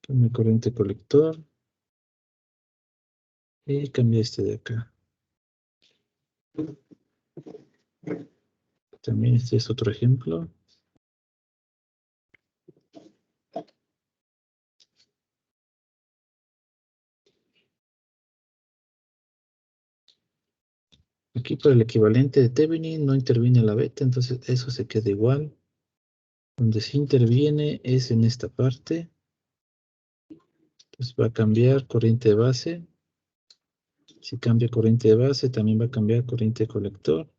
Cambia corriente colector. Y cambia este de acá. También este es otro ejemplo. Aquí para el equivalente de Thevenin no interviene la beta, entonces eso se queda igual. Donde sí interviene es en esta parte. Entonces va a cambiar corriente de base. Si cambia corriente de base, también va a cambiar corriente de colector.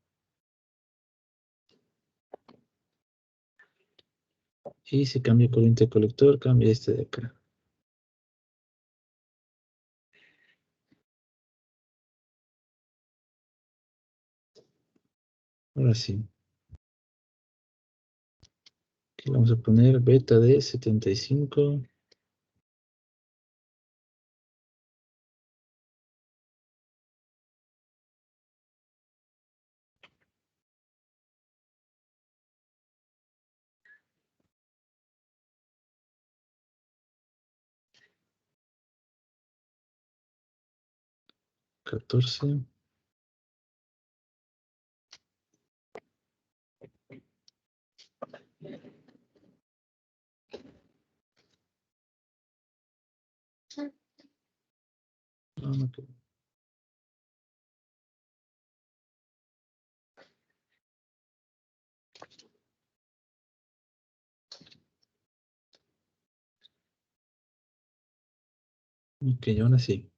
Y si cambia corriente de colector, cambia este de acá. Ahora sí. Aquí le vamos a poner beta de 75. 14. No, no, ok, ahora sí.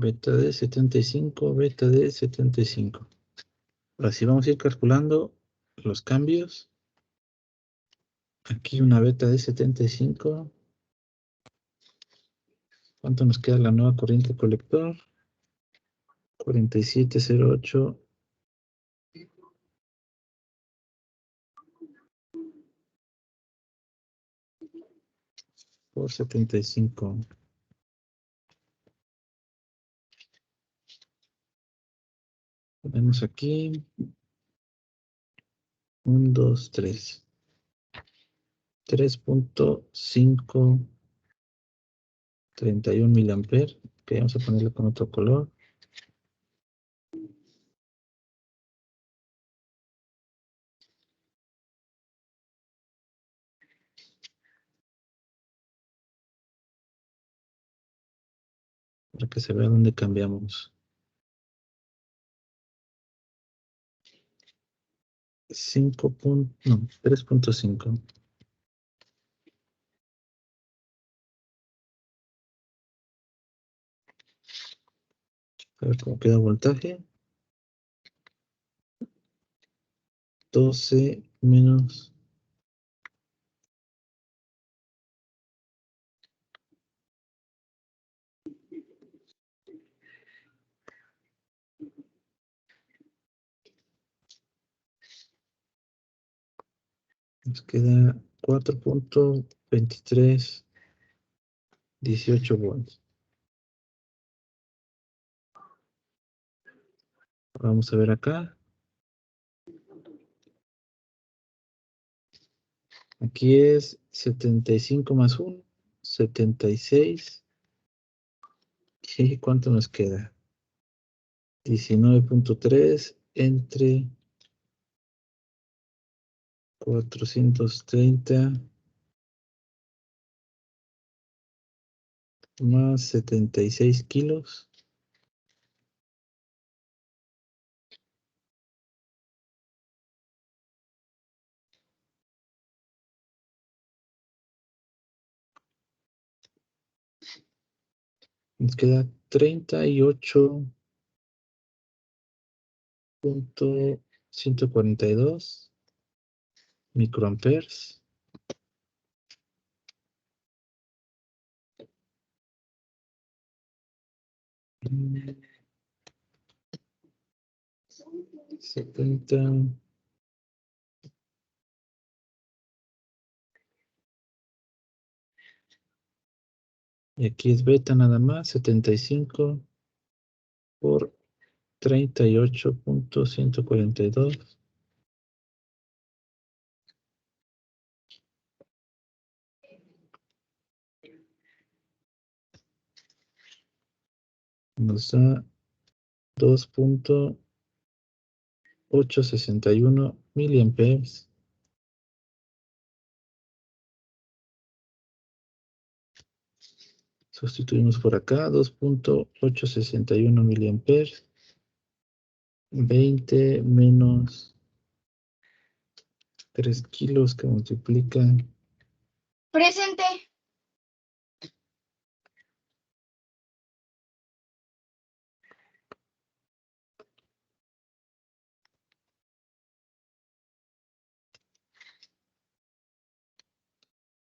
Beta de 75, beta de 75. Ahora sí vamos a ir calculando los cambios. Aquí una beta de 75. ¿Cuánto nos queda la nueva corriente colector? 4708 por 75. Ponemos aquí 1, 2, 3. 3.531 miliamperes. Que vamos a ponerle con otro color. para que se vea dónde cambiamos. 3.5. A ver cómo queda voltaje. 12 menos. Nos queda 4.2318 volts. Vamos a ver acá. Aquí es 75 más 1, 76. ¿Y cuánto nos queda? 19.3 entre 430 más 76 kilos. Nos queda 38.142 microamperes. 70. Y aquí es beta nada más, 75 por 38.142. Nos da 2.861 miliamperes. Sustituimos por acá, 2.861 miliamperes. 20 menos 3 kilos que multiplican. Presente.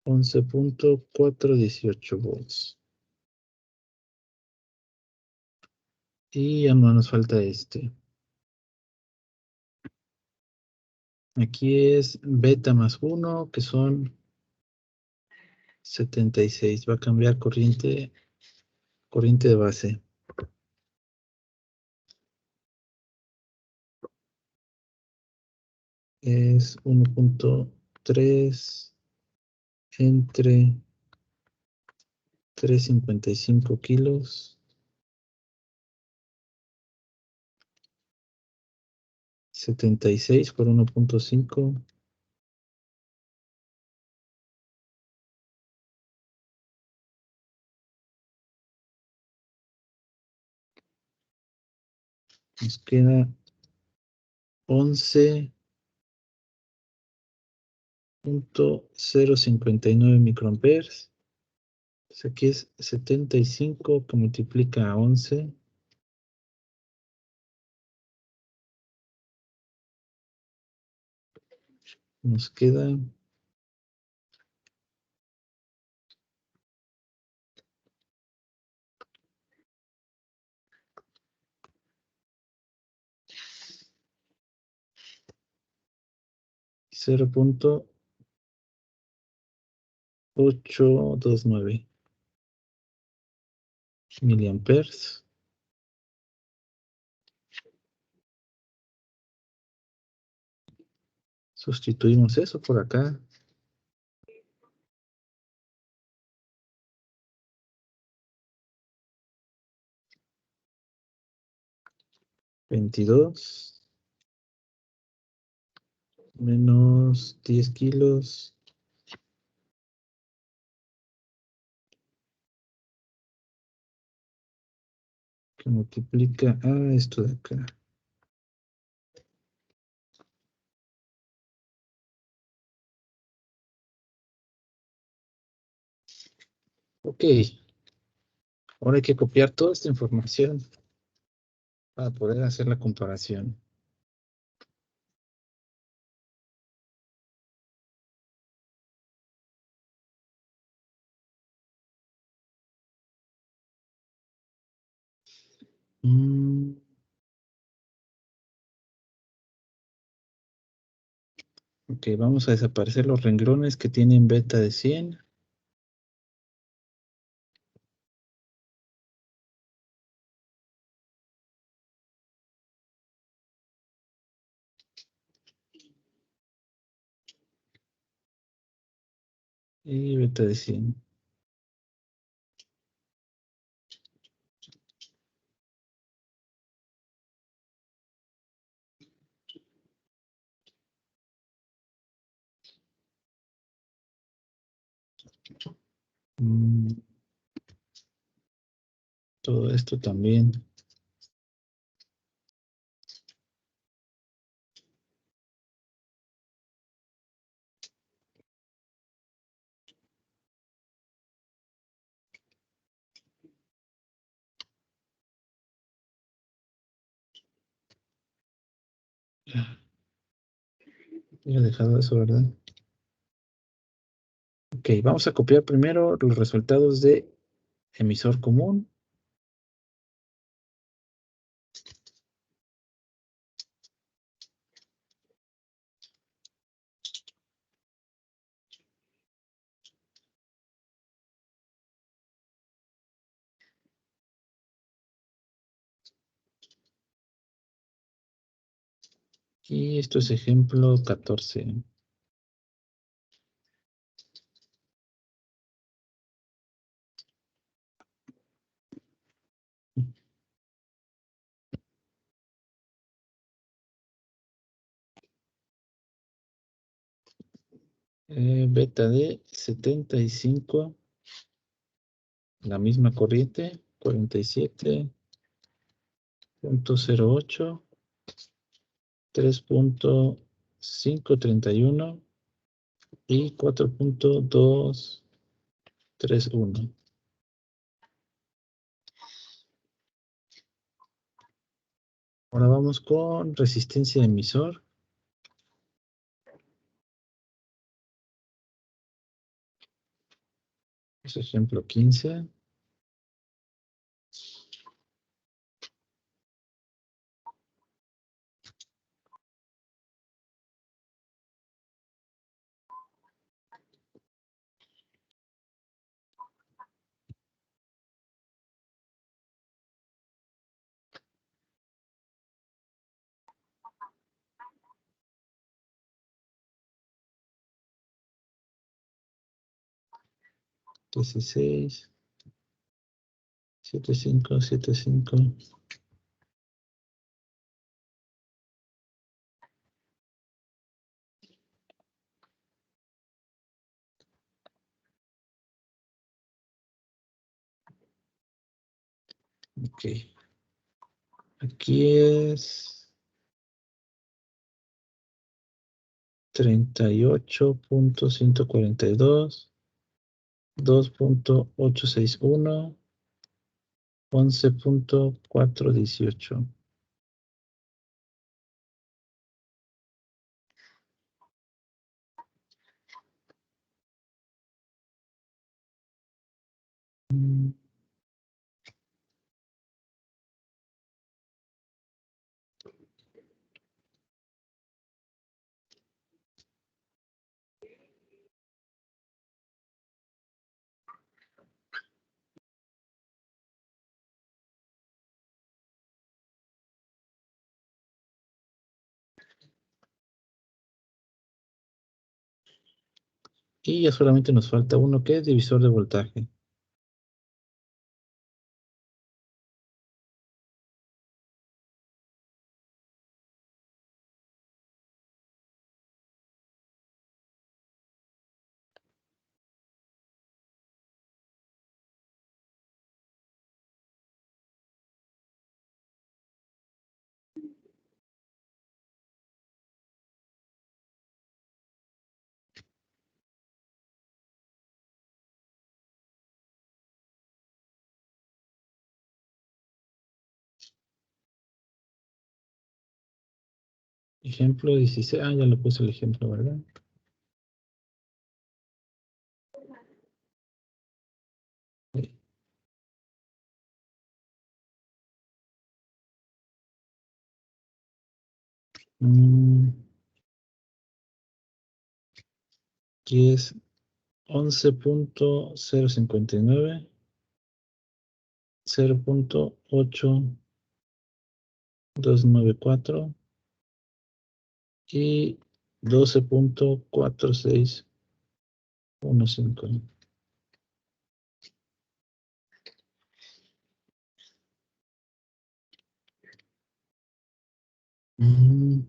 11.418 volts. Y ya no nos falta este. Aquí es beta más 1, que son 76. Va a cambiar corriente de base. Es 1.3 entre 355 kilos. 76 por 1.5. Nos queda 11.059 microamperes. Pues aquí es 75 que multiplica a 11. Nos queda 0.829 miliamperes. Sustituimos eso por acá. 22 menos 10 kilos. que multiplica a esto de acá. Ok, ahora hay que copiar toda esta información para poder hacer la comparación. Ok, vamos a desaparecer los renglones que tienen beta de 100. Y beta de 100. Todo esto también. Ya he dejado eso, ¿verdad? Ok, vamos a copiar primero los resultados de emisor común. Y esto es ejemplo 14. Beta de 75, la misma corriente, 47.08, 3.531 y 4.231. Ahora vamos con resistencia de emisor. Es ejemplo 15. Dieciséis, 75, 75. Ok. Aquí es 38.142, 2.861, 11.418. Y ya solamente nos falta uno que es divisor de voltaje. Ejemplo 16. Ah, ya le puse el ejemplo, ¿verdad? Sí. Mm, Aquí es 11.059, 0.8294 y 12.4615. Mm,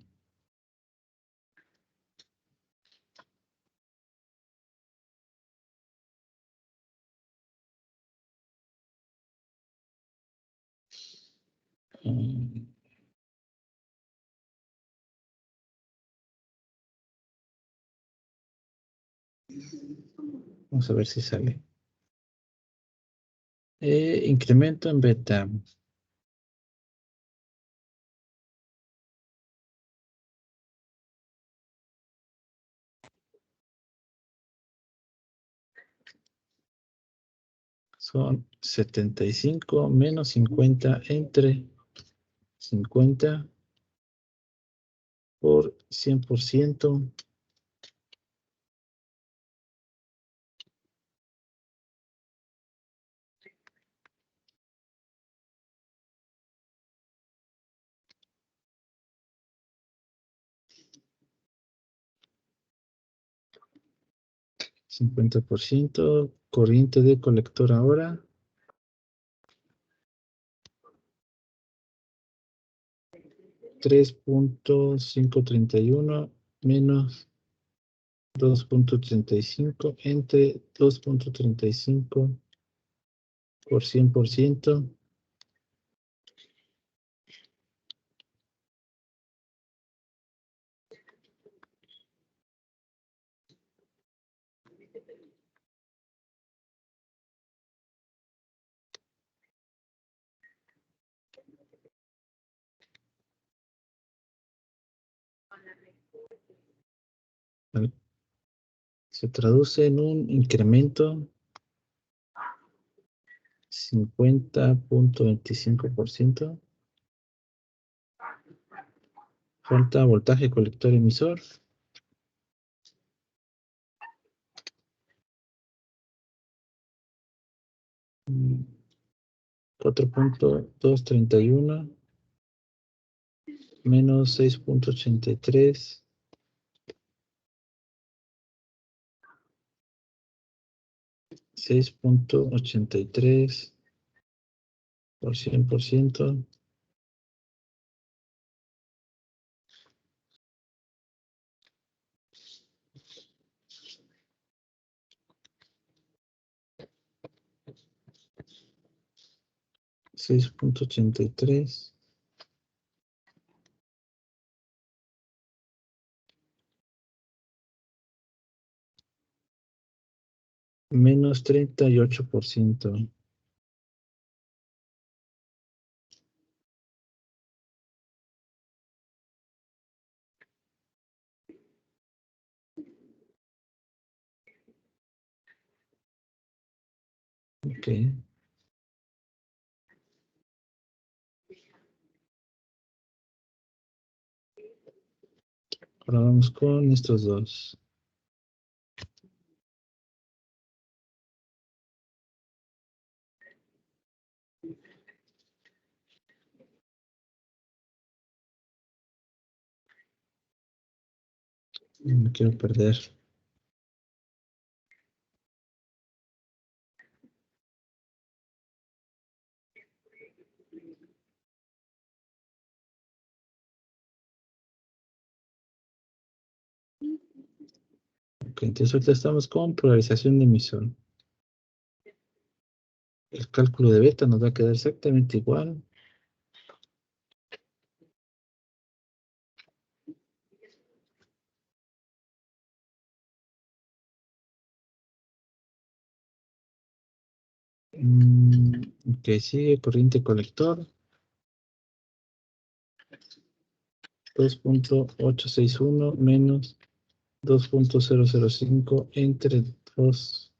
mm, Vamos a ver si sale. Incremento en beta. Son 75 menos 50 entre 50 por 100%. 50%. Corriente de colector ahora. 3.531 menos 2.35 entre 2.35 por 100%. Se traduce en un incremento 50.25%. Falta voltaje colector emisor. 4.231 menos 6.83. 6.83 por 100%. 6.83 menos 38%. Ok. Ahora vamos con estos dos. No me quiero perder. Ok, entonces ahorita estamos con polarización de emisor. El cálculo de beta nos va a quedar exactamente igual. Ok, sigue corriente colector. 2.861 menos 2.005 entre 2.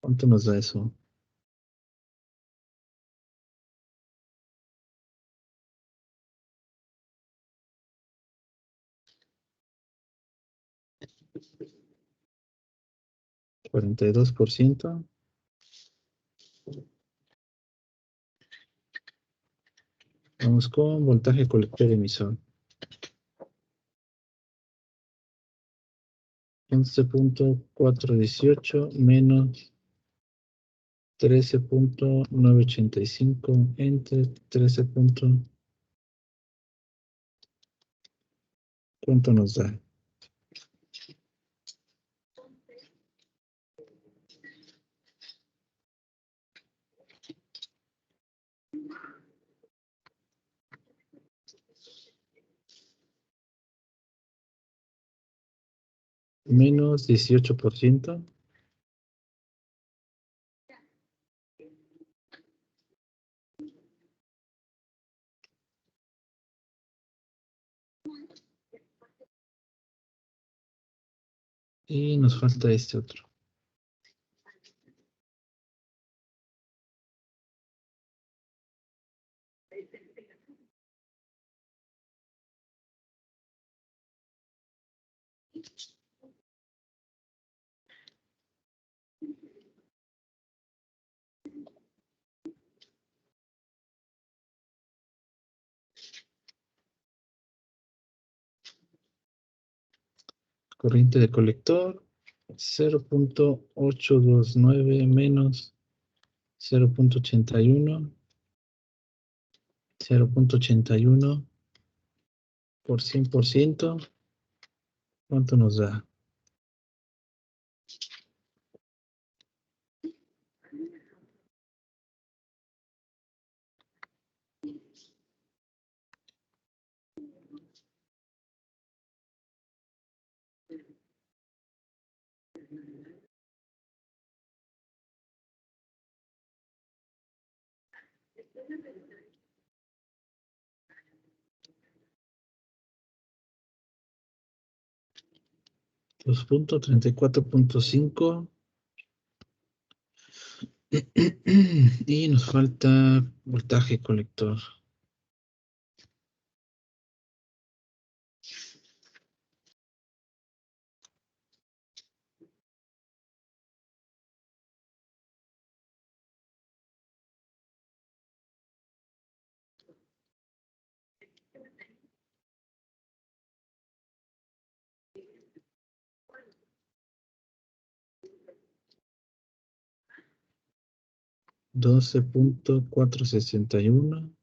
¿Cuánto nos da eso? ¿42%? Vamos con voltaje colector emisor. 11.418 menos 13.985 entre 13. ¿Cuánto nos da? Menos 18%. Y nos falta este otro. Corriente de colector 0.829 menos 0.81. 0.81 por 100%. ¿Cuánto nos da? Dos punto 34.5. Y nos falta voltaje colector. Doce punto cuatro sesenta y uno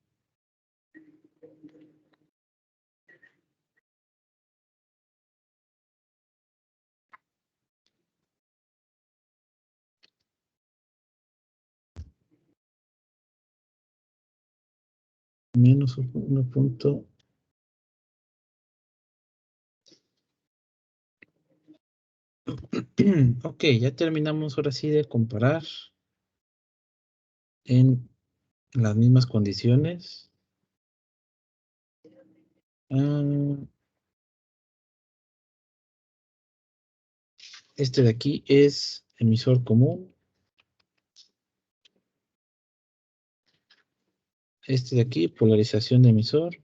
menos 1 punto. Ok, ya terminamos ahora sí de comparar en las mismas condiciones. Este de aquí es emisor común. Este de aquí, polarización de emisor.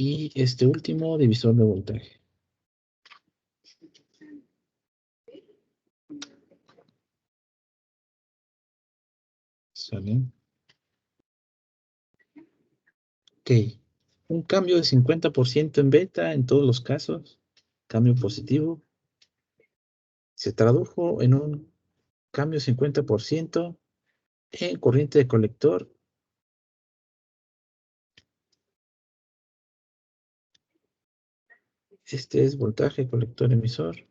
Y este último, divisor de voltaje. ¿Sale? Ok. Un cambio de 50% en beta en todos los casos. Cambio positivo. Se tradujo en un cambio 50% en corriente de colector. Este es voltaje colector emisor.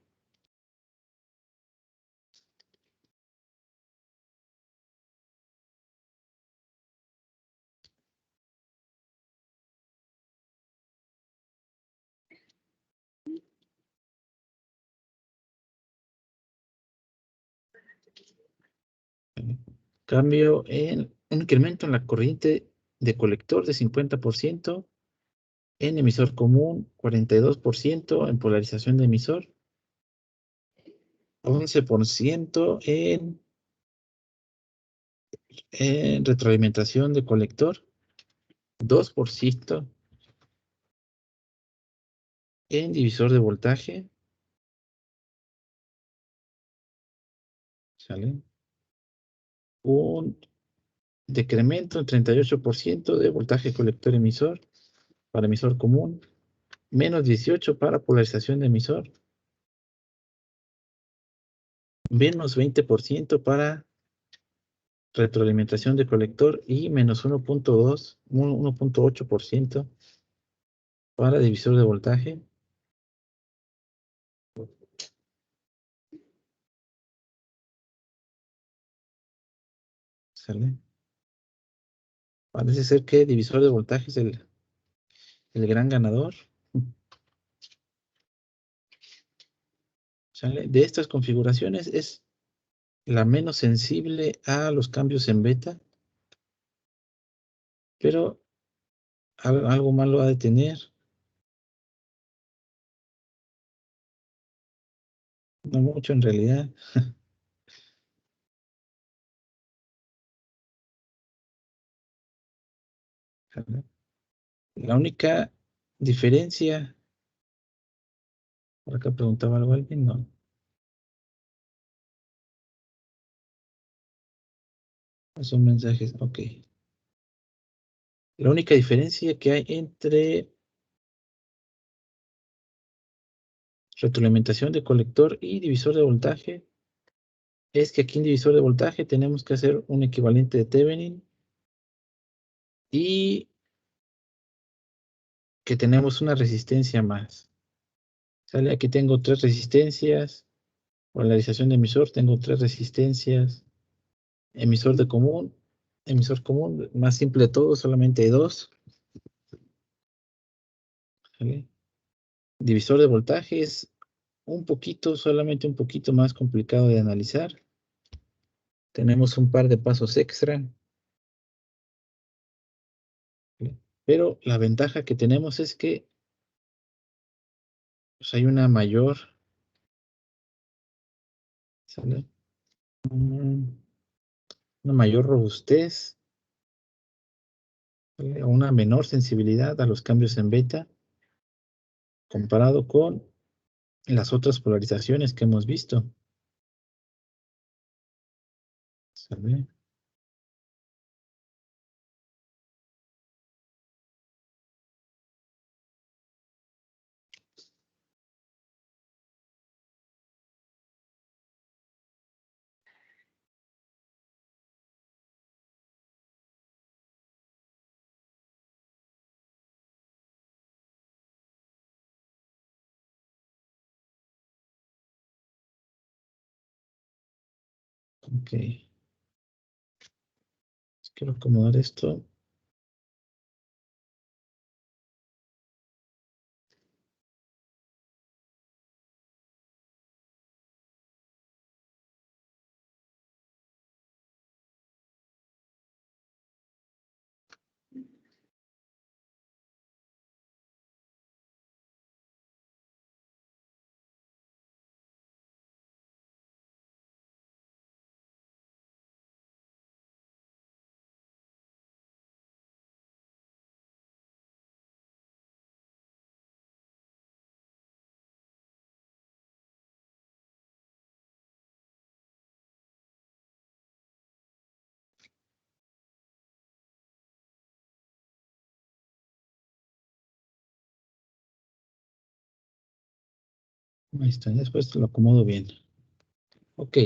Cambio en un incremento en la corriente de colector de 50%, en emisor común 42%, en polarización de emisor 11%, en retroalimentación de colector 2%, en divisor de voltaje, ¿sale? Un decremento en 38% de voltaje colector emisor para emisor común, menos 18 para polarización de emisor, menos 20% para retroalimentación de colector y menos 1.8% para divisor de voltaje. ¿Sale? Parece ser que divisor de voltaje es el gran ganador. ¿Sale? De estas configuraciones es la menos sensible a los cambios en beta, pero algo malo ha de tener. No mucho en realidad. ¿Sale? La única diferencia, por acá preguntaba algo alguien, no. Son mensajes, ok. La única diferencia que hay entre retroalimentación de colector y divisor de voltaje es que aquí en divisor de voltaje tenemos que hacer un equivalente de Thevenin y que tenemos una resistencia más. ¿Sale? Aquí tengo 3 resistencias. Polarización de emisor, tengo 3 resistencias. Emisor común, más simple de todo, solamente hay 2. ¿Sale? Divisor de voltaje es un poquito, solamente un poquito más complicado de analizar. Tenemos un par de pasos extra. ¿Sale? Pero la ventaja que tenemos es que pues, hay una mayor, ¿sale? Una mayor robustez, ¿sale? O una menor sensibilidad a los cambios en beta comparado con las otras polarizaciones que hemos visto. ¿Sale? Ok. Quiero acomodar esto. Ahí está. Después lo acomodo bien. Ok.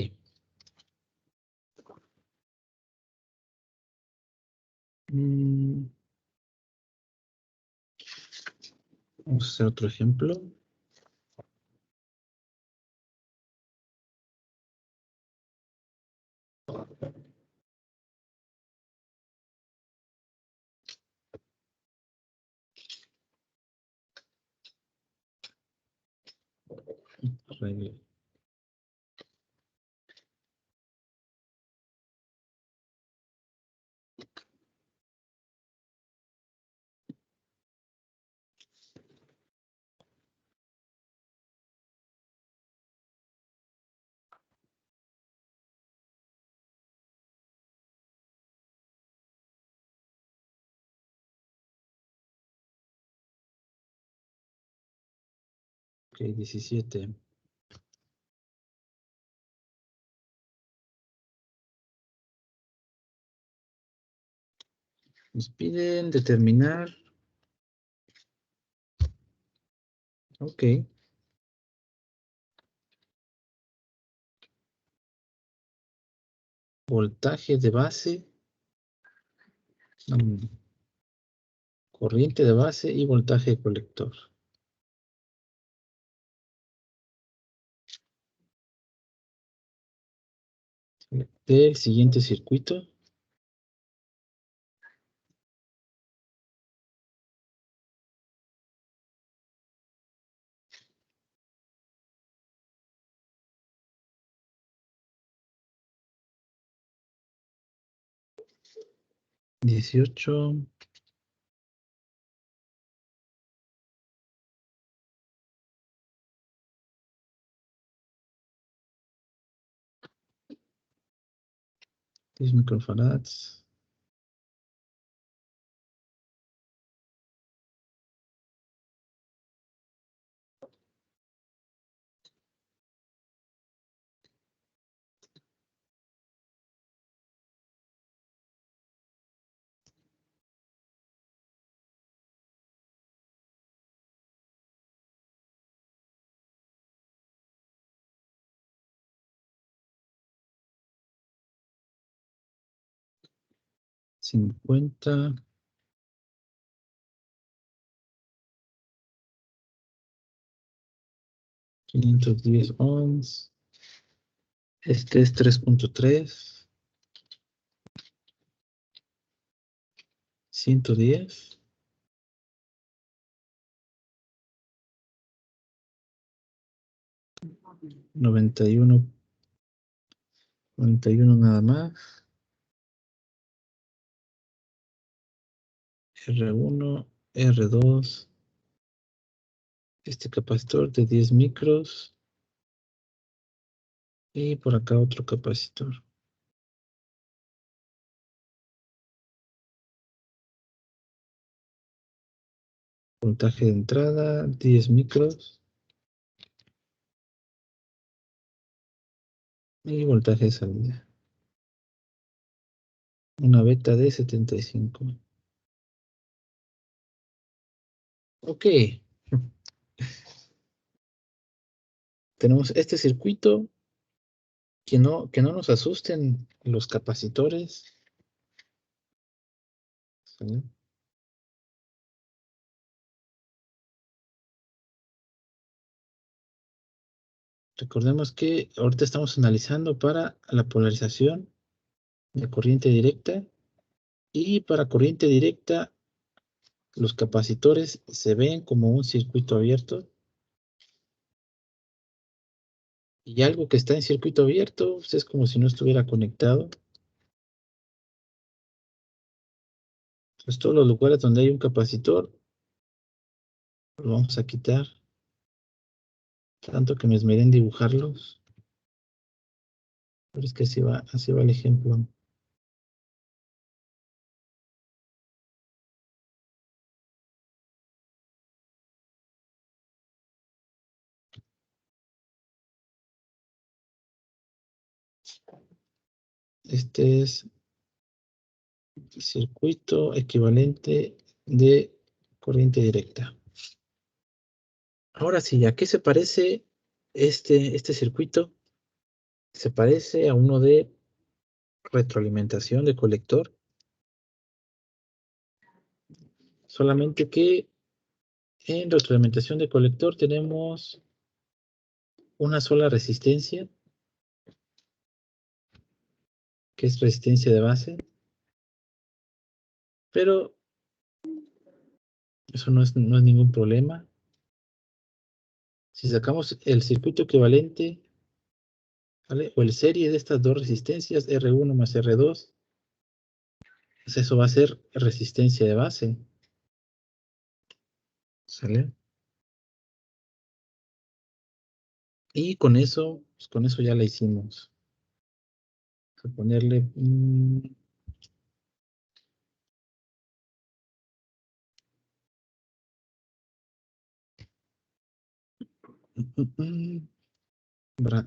Mm, Vamos a hacer otro ejemplo. Arreglo. Ok, 17. Nos piden determinar. Ok. Voltaje de base. Corriente de base y voltaje de colector. Del siguiente circuito. Dieciocho. Diez microfarads. Cincuenta. 510 ohms. Este es 3.3. 110. 91. 91 nada más. R1, R2. Este capacitor de 10 micros. Y por acá otro capacitor. Voltaje de entrada, 10 micros. Y voltaje de salida. Una beta de 75. Ok. Tenemos este circuito. Que no nos asusten los capacitores. ¿Sale? Recordemos que ahorita estamos analizando para la polarización de corriente directa. Y para corriente directa, los capacitores se ven como un circuito abierto. Y algo que está en circuito abierto pues, es como si no estuviera conectado. Entonces, todos los lugares donde hay un capacitor, lo vamos a quitar. Tanto que me esmeré en dibujarlos. Pero es que así va el ejemplo. Este es el circuito equivalente de corriente directa. Ahora sí, ¿a qué se parece este circuito? Se parece a uno de retroalimentación de colector, solamente que en retroalimentación de colector tenemos una sola resistencia, que es resistencia de base, pero eso no es ningún problema. Si sacamos el circuito equivalente, ¿vale? O el serie de estas dos resistencias, R1 más R2, pues eso va a ser resistencia de base. ¿Sale? Y pues con eso ya la hicimos. Vamos a ponerle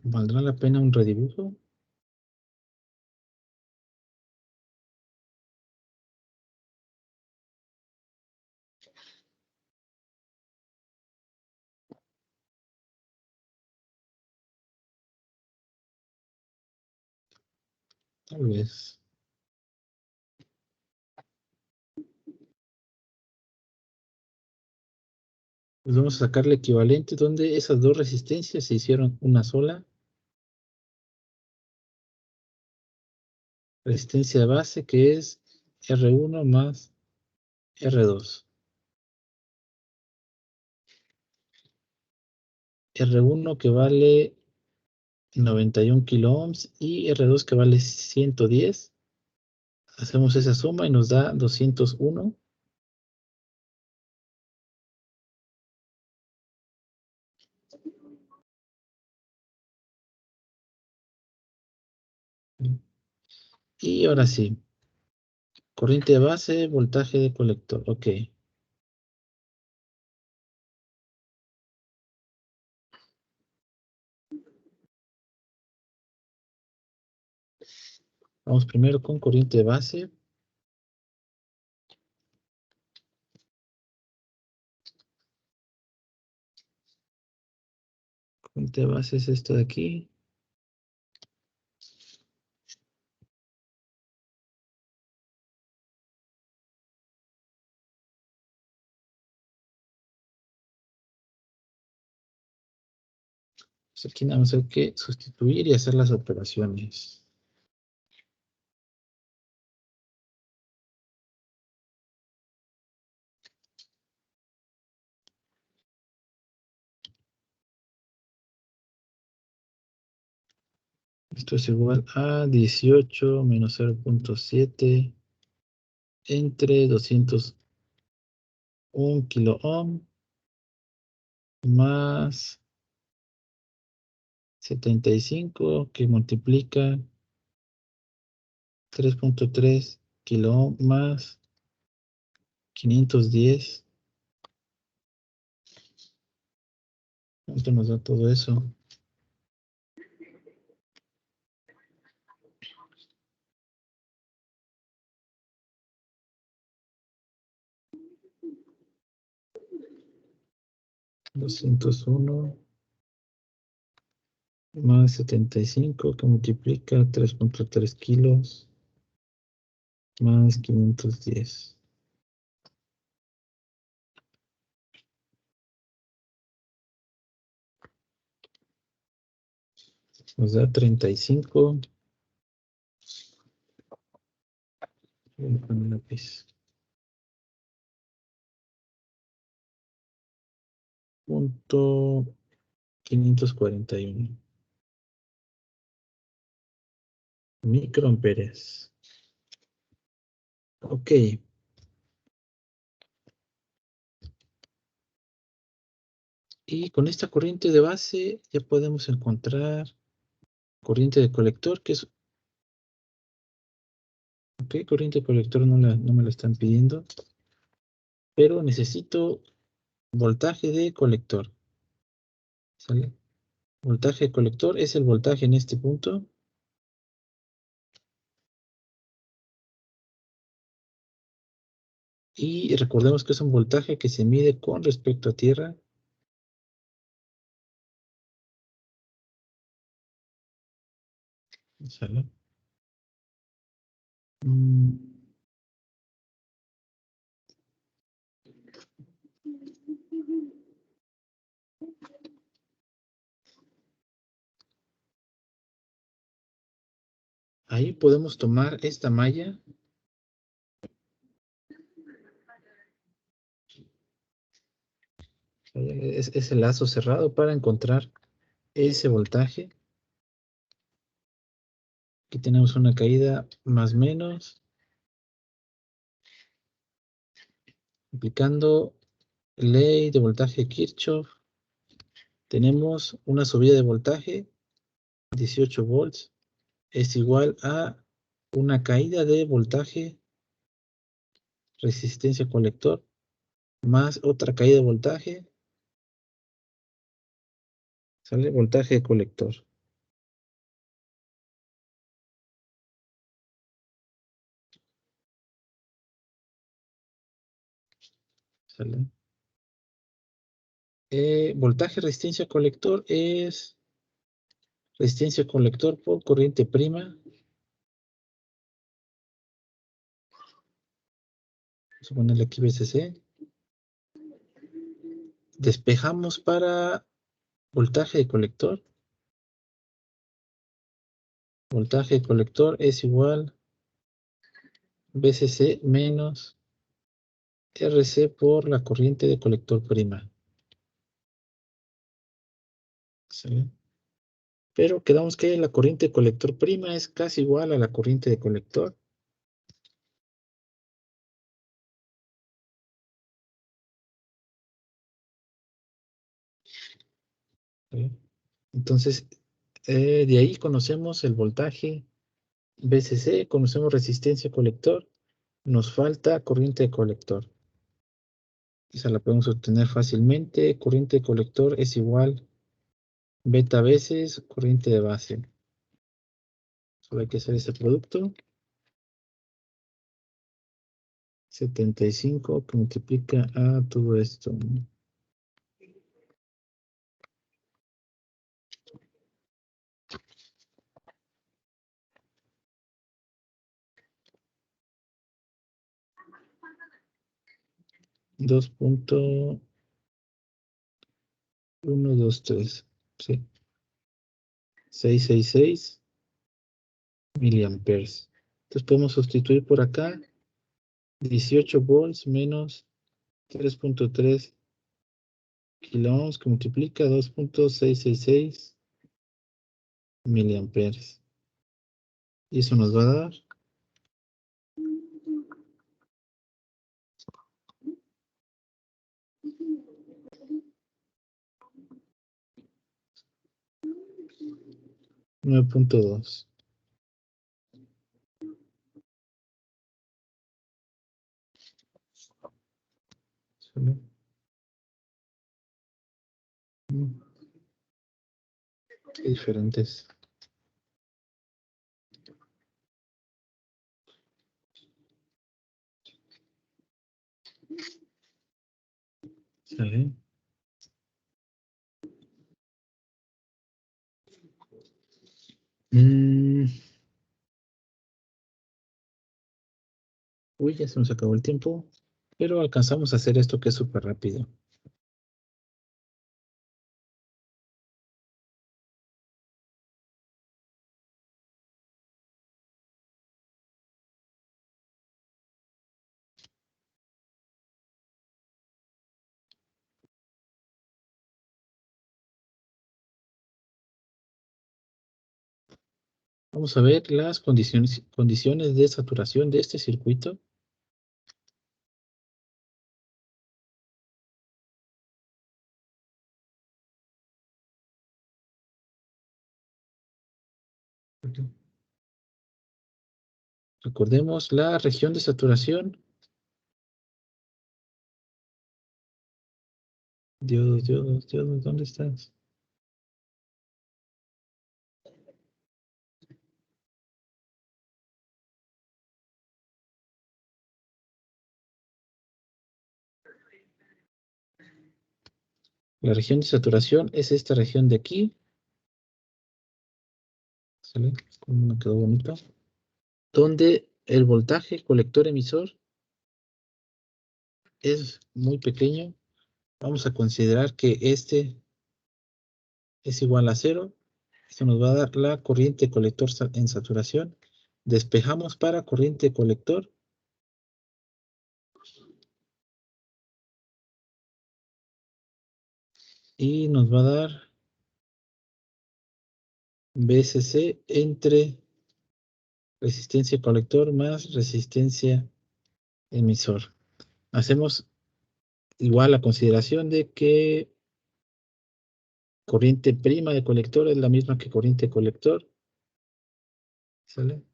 ¿Valdrá la pena un redibujo? Tal vez. Pues vamos a sacar el equivalente donde esas dos resistencias se hicieron una sola. Resistencia de base que es R1 más R2. R1 que vale 91 kilo ohms y R2 que vale 110. Hacemos esa suma y nos da 201. Y ahora sí, corriente de base, voltaje de colector. Ok. Vamos primero con corriente de base. Corriente de base es esto de aquí. Pues aquí nada más hay que sustituir y hacer las operaciones. Esto es igual a 18 menos 0.7 entre 201 kilo ohm más 75 que multiplica 3.3 kilo ohm más 510. ¿Cuánto nos da todo eso? $201 más 75 que multiplica 3.3 kilos más 510. Nos da 35. Voy a poner lápiz. Punto 541 microamperes. Ok. Y con esta corriente de base ya podemos encontrar corriente de colector, que es... Ok, corriente de colector no me la están pidiendo, pero necesito voltaje de colector. ¿Sale? Voltaje de colector es el voltaje en este punto. Y recordemos que es un voltaje que se mide con respecto a tierra. ¿Sale? Ahí podemos tomar esta malla. Es el lazo cerrado para encontrar ese voltaje. Aquí tenemos una caída más menos. Aplicando ley de voltaje de Kirchhoff, tenemos una subida de voltaje, 18 volts, es igual a una caída de voltaje, resistencia colector, más otra caída de voltaje, ¿Sale? Voltaje de colector. ¿Sale? Voltaje resistencia colector es resistencia colector por corriente prima. Vamos a ponerle aquí VCC. Despejamos para voltaje de colector. Voltaje de colector es igual VCC menos RC por la corriente de colector prima. ¿Sí? Pero quedamos que la corriente de colector prima es casi igual a la corriente de colector. ¿Sí? Entonces, de ahí conocemos el voltaje VCC, conocemos resistencia colector, nos falta corriente de colector. Esa la podemos obtener fácilmente. Corriente de colector es igual beta veces corriente de base. Solo hay que hacer ese producto. 75 que multiplica a todo esto. 2.123. Sí. 666 miliamperes. Entonces podemos sustituir por acá 18 volts menos 3.3 kiloohms que multiplica 2.666 miliamperes. Y eso nos va a dar 9.2. Qué diferentes. ¿Sale? Uy, ya se nos acabó el tiempo, pero alcanzamos a hacer esto que es súper rápido. Vamos a ver las condiciones de saturación de este circuito. Recordemos la región de saturación. Diodos, ¿dónde estás? La región de saturación es esta región de aquí. ¿Sale? Como me quedó bonito. Donde el voltaje colector emisor es muy pequeño. Vamos a considerar que este es igual a 0. Esto nos va a dar la corriente colector en saturación. Despejamos para corriente colector. Y nos va a dar VSC entre resistencia colector más resistencia emisor. Hacemos igual la consideración de que corriente prima de colector es la misma que corriente colector. ¿Sale?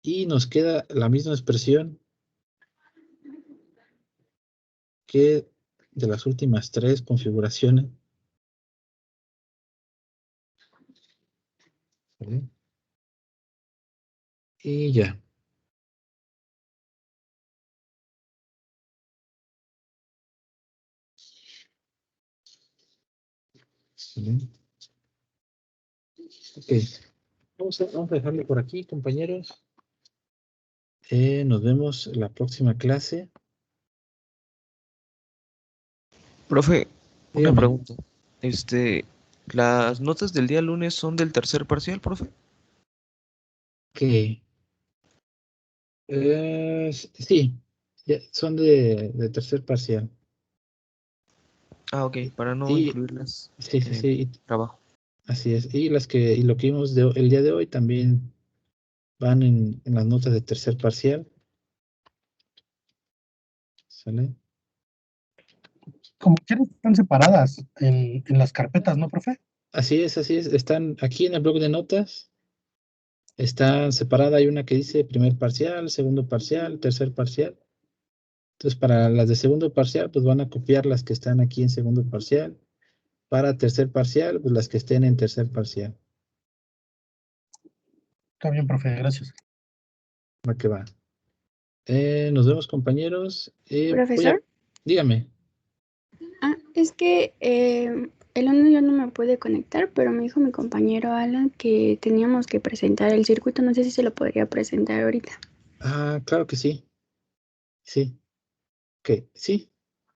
Y nos queda la misma expresión que de las últimas tres configuraciones. ¿Vale? Y ya. ¿Vale? Ok. Vamos a dejarlo por aquí, compañeros. Nos vemos la próxima clase. Profe, una Dígame. pregunta. ¿Las notas del día lunes son del tercer parcial, profe? Ok. Sí, son de tercer parcial. Ah, ok, para no Y incluirlas sí, en sí, el sí, trabajo. así es. Y lo que vimos el día de hoy también van en las notas de tercer parcial. ¿Sale? Como quieras, están separadas en las carpetas, ¿no, profe? Así es, así es. Están aquí en el bloc de notas. Está separada. Hay una que dice primer parcial, segundo parcial, tercer parcial. Entonces, para las de segundo parcial, pues van a copiar las que están aquí en segundo parcial. Para tercer parcial, pues las que estén en tercer parcial. Está bien, profe, gracias. Va que va. Nos vemos, compañeros. Profesor. Dígame. Es que el lunes yo no me pude conectar, pero me dijo mi compañero Alan que teníamos que presentar el circuito. No sé si se lo podría presentar ahorita. Ah, claro que sí. Sí. Ok, sí.